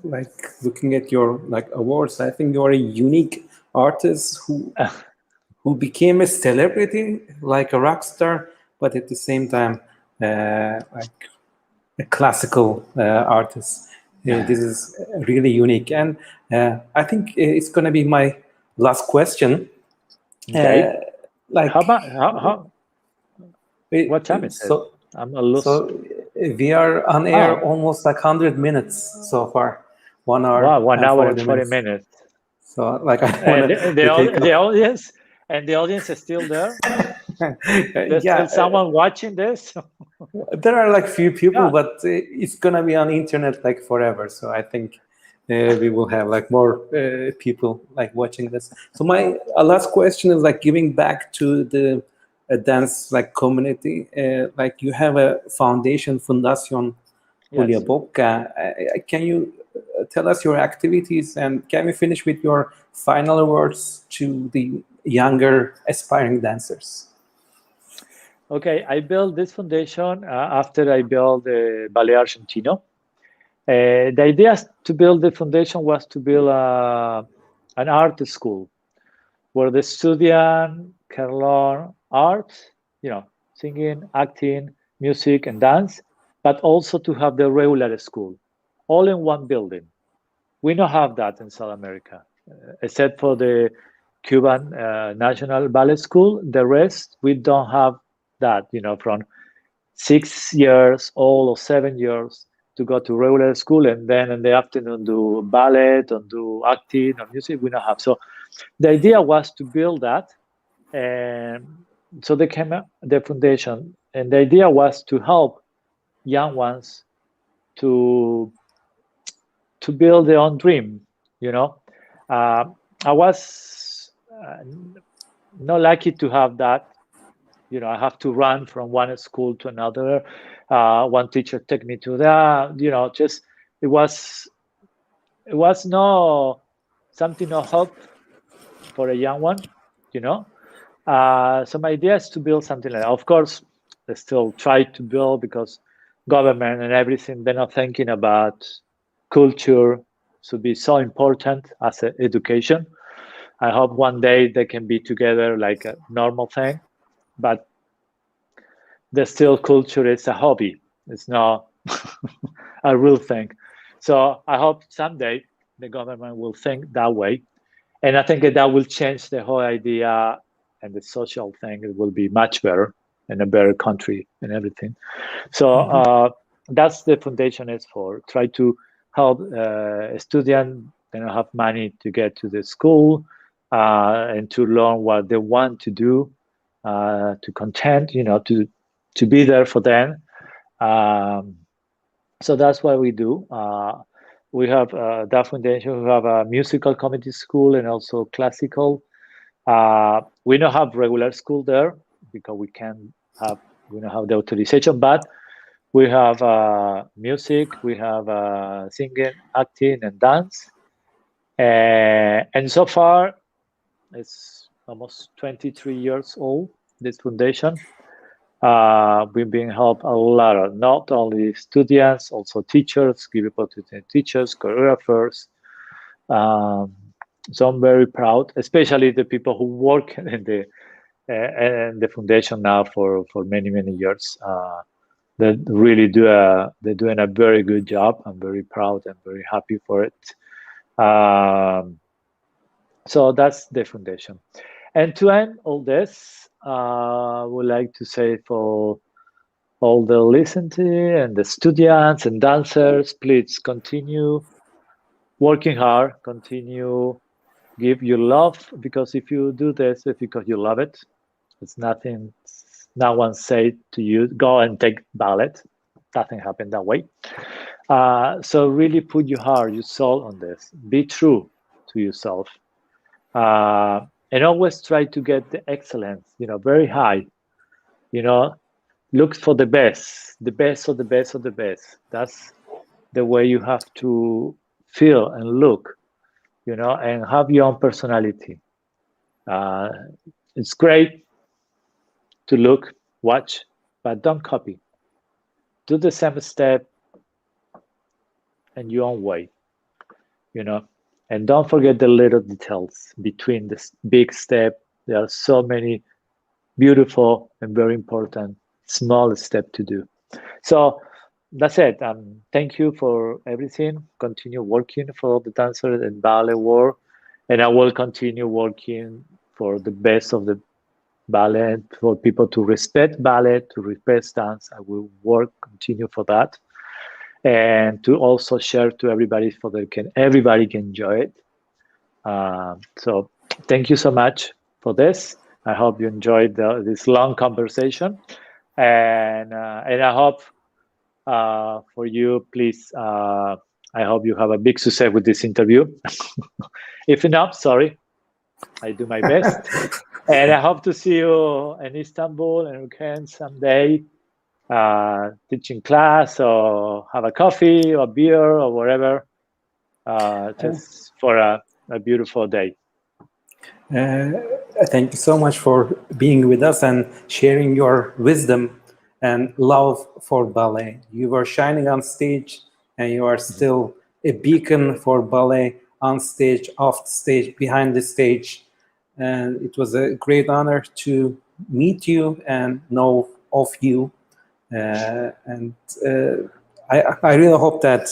like looking at your awards, I think you're a unique artist who became a celebrity, like a rock star, but at the same time, like a classical artist. This is really unique, and I think it's going to be my last question. Okay. What time is it? So, I'm a loose. So we are on air almost 100 minutes so far. 1 hour. Wow, 1 hour and 40 minutes. So the audience, and the audience is still there. There's still someone watching this. There are few people, but it's gonna be on internet forever. So I think we will have more people watching this. So my last question is giving back to the dance community. You have a foundation, Fundación Julio Bocca. Can you tell us your activities, and can we finish with your final words to the younger aspiring dancers? Okay, I built this foundation after I built the Ballet Argentino. The idea to build the foundation was to build an art school where the student can learn art, singing, acting, music, and dance, but also to have the regular school, all in one building. We don't have that in South America, except for the Cuban National Ballet School. The rest, we don't have that, from 6 years old or 7 years to go to regular school, and then in the afternoon do ballet or do acting or music. We don't have. So the idea was to build that, and so they came up the foundation, and the idea was to help young ones to build their own dream. I was not lucky to have that. I have to run from one school to another. One teacher took me to that. Just it was no something, no hope for a young one. So my idea is to build something like that. Of course, they still try to build because government and everything, they're not thinking about culture should be so important as education. I hope one day they can be together like a normal thing, but the still culture is a hobby. It's not a real thing. So I hope someday the government will think that way. And I think that will change the whole idea, and the social thing. It will be much better and a better country and everything. So that's the foundation is for. Try to help students they don't have money to get to the school and to learn what they want to do, to content, to be there for them. So that's what we do. We have that foundation. We have a musical comedy school and also classical. We don't have regular school there because we don't have the authorization, but we have music, we have singing, acting, and dance. And so far, it's almost 23 years old, this foundation. We've been helped a lot, not only students, also teachers, give opportunity to teachers, choreographers. So I'm very proud, especially the people who work in the foundation now for many, many years. That really they're doing a very good job. I'm very proud and very happy for it. So that's the foundation. And to end all this, I would like to say for all the listeners and the students and dancers, please continue working hard, continue give your love, because if you do this, it's because you love it. It's nothing, no one said to you, go and take ballet. Nothing happened that way. So really put your heart, your soul on this. Be true to yourself. And always try to get the excellence, very high. Look for the best of the best of the best. That's the way you have to feel and look, and have your own personality. It's great to look, watch, but don't copy. Do the same step in your own way, and don't forget the little details between this big step. There are so many beautiful and very important small steps to do. So that's it. Thank you for everything. Continue working for the dancers and ballet world, and I will continue working for the best of the ballet, for people to respect ballet, to respect dance. I will continue for that, and to also share to everybody so that everybody can enjoy it. So thank you so much for this. I hope you enjoyed this long conversation, and I hope for you, please. I hope you have a big success with this interview. If not, sorry, I do my best. And I hope to see you in Istanbul and we can someday teaching class or have a coffee or beer or whatever, just for a beautiful day. Thank you so much for being with us and sharing your wisdom and love for ballet. You were shining on stage and you are still a beacon for ballet on stage, off the stage, behind the stage. And it was a great honor to meet you and know of you. I really hope that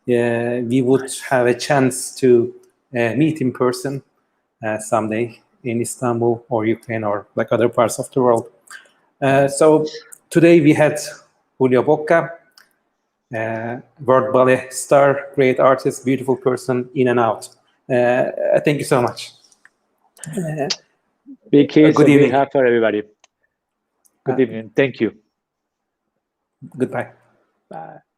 we would have a chance to meet in person someday in Istanbul or Ukraine or like other parts of the world. So today we had Julio Bocca, world ballet star, great artist, beautiful person, in and out. Thank you so much. Big kiss good and evening. big hug for everybody. Good evening. Thank you. Goodbye. Bye.